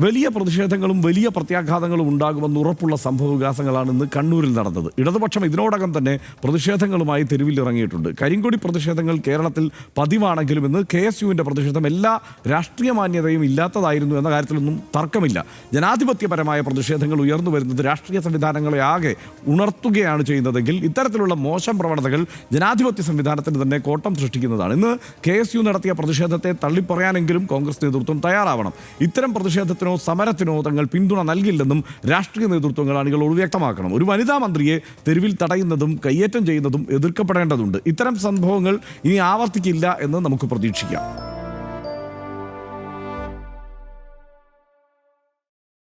വലിയ പ്രതിഷേധങ്ങളും വലിയ പ്രത്യാഘാതങ്ങളും ഉണ്ടാകുമെന്ന് ഉറപ്പുള്ള സംഭവവികാസങ്ങളാണ് ഇന്ന് കണ്ണൂരിൽ നടന്നത്. ഇടതുപക്ഷം ഇതിനോടകം തന്നെ പ്രതിഷേധങ്ങളുമായി തെരുവിൽ ഇറങ്ങിയിട്ടുണ്ട്. കരിങ്കൊടി പ്രതിഷേധങ്ങൾ കേരളത്തിൽ പതിവാണെങ്കിലും ഇന്ന് KSUവിൻ്റെ പ്രതിഷേധം എല്ലാ രാഷ്ട്രീയ മാന്യതയും ഇല്ലാത്തതായിരുന്നു എന്ന കാര്യത്തിലൊന്നും തർക്കമില്ല. ജനാധിപത്യപരമായ പ്രതിഷേധങ്ങൾ ഉയർന്നു വരുന്നത് രാഷ്ട്രീയ സംവിധാനങ്ങളെ ആകെ ഉണർത്തുകയാണ് ചെയ്യുന്നതെങ്കിൽ ഇത്തരത്തിലുള്ള മോശം പ്രവണതകൾ ജനാധിപത്യ സംവിധാനത്തിന് തന്നെ കോട്ടം സൃഷ്ടിക്കുന്നതാണ്. ഇന്ന് KSU നടത്തിയ പ്രതിഷേധത്തെ തള്ളിപ്പറയാനെങ്കിലും കോൺഗ്രസ് നേതൃത്വം തയ്യാറാവണം. ഇത്തരം പ്രതിഷേധത്തിന് സമരത്തിനോ തങ്ങൾ പിന്തുണ നൽകില്ലെന്നും രാഷ്ട്രീയ നേതൃത്വങ്ങൾ അണികളോട് വ്യക്തമാക്കണം. ഒരു വനിതാ മന്ത്രിയെ തെരുവിൽ തടയുന്നതും കയ്യേറ്റം ചെയ്യുന്നതും എതിർക്കപ്പെടേണ്ടതുണ്ട്. ഇത്തരം സംഭവങ്ങൾ ഇനി ആവർത്തിക്കില്ല എന്ന് നമുക്ക് പ്രതീക്ഷിക്കാം.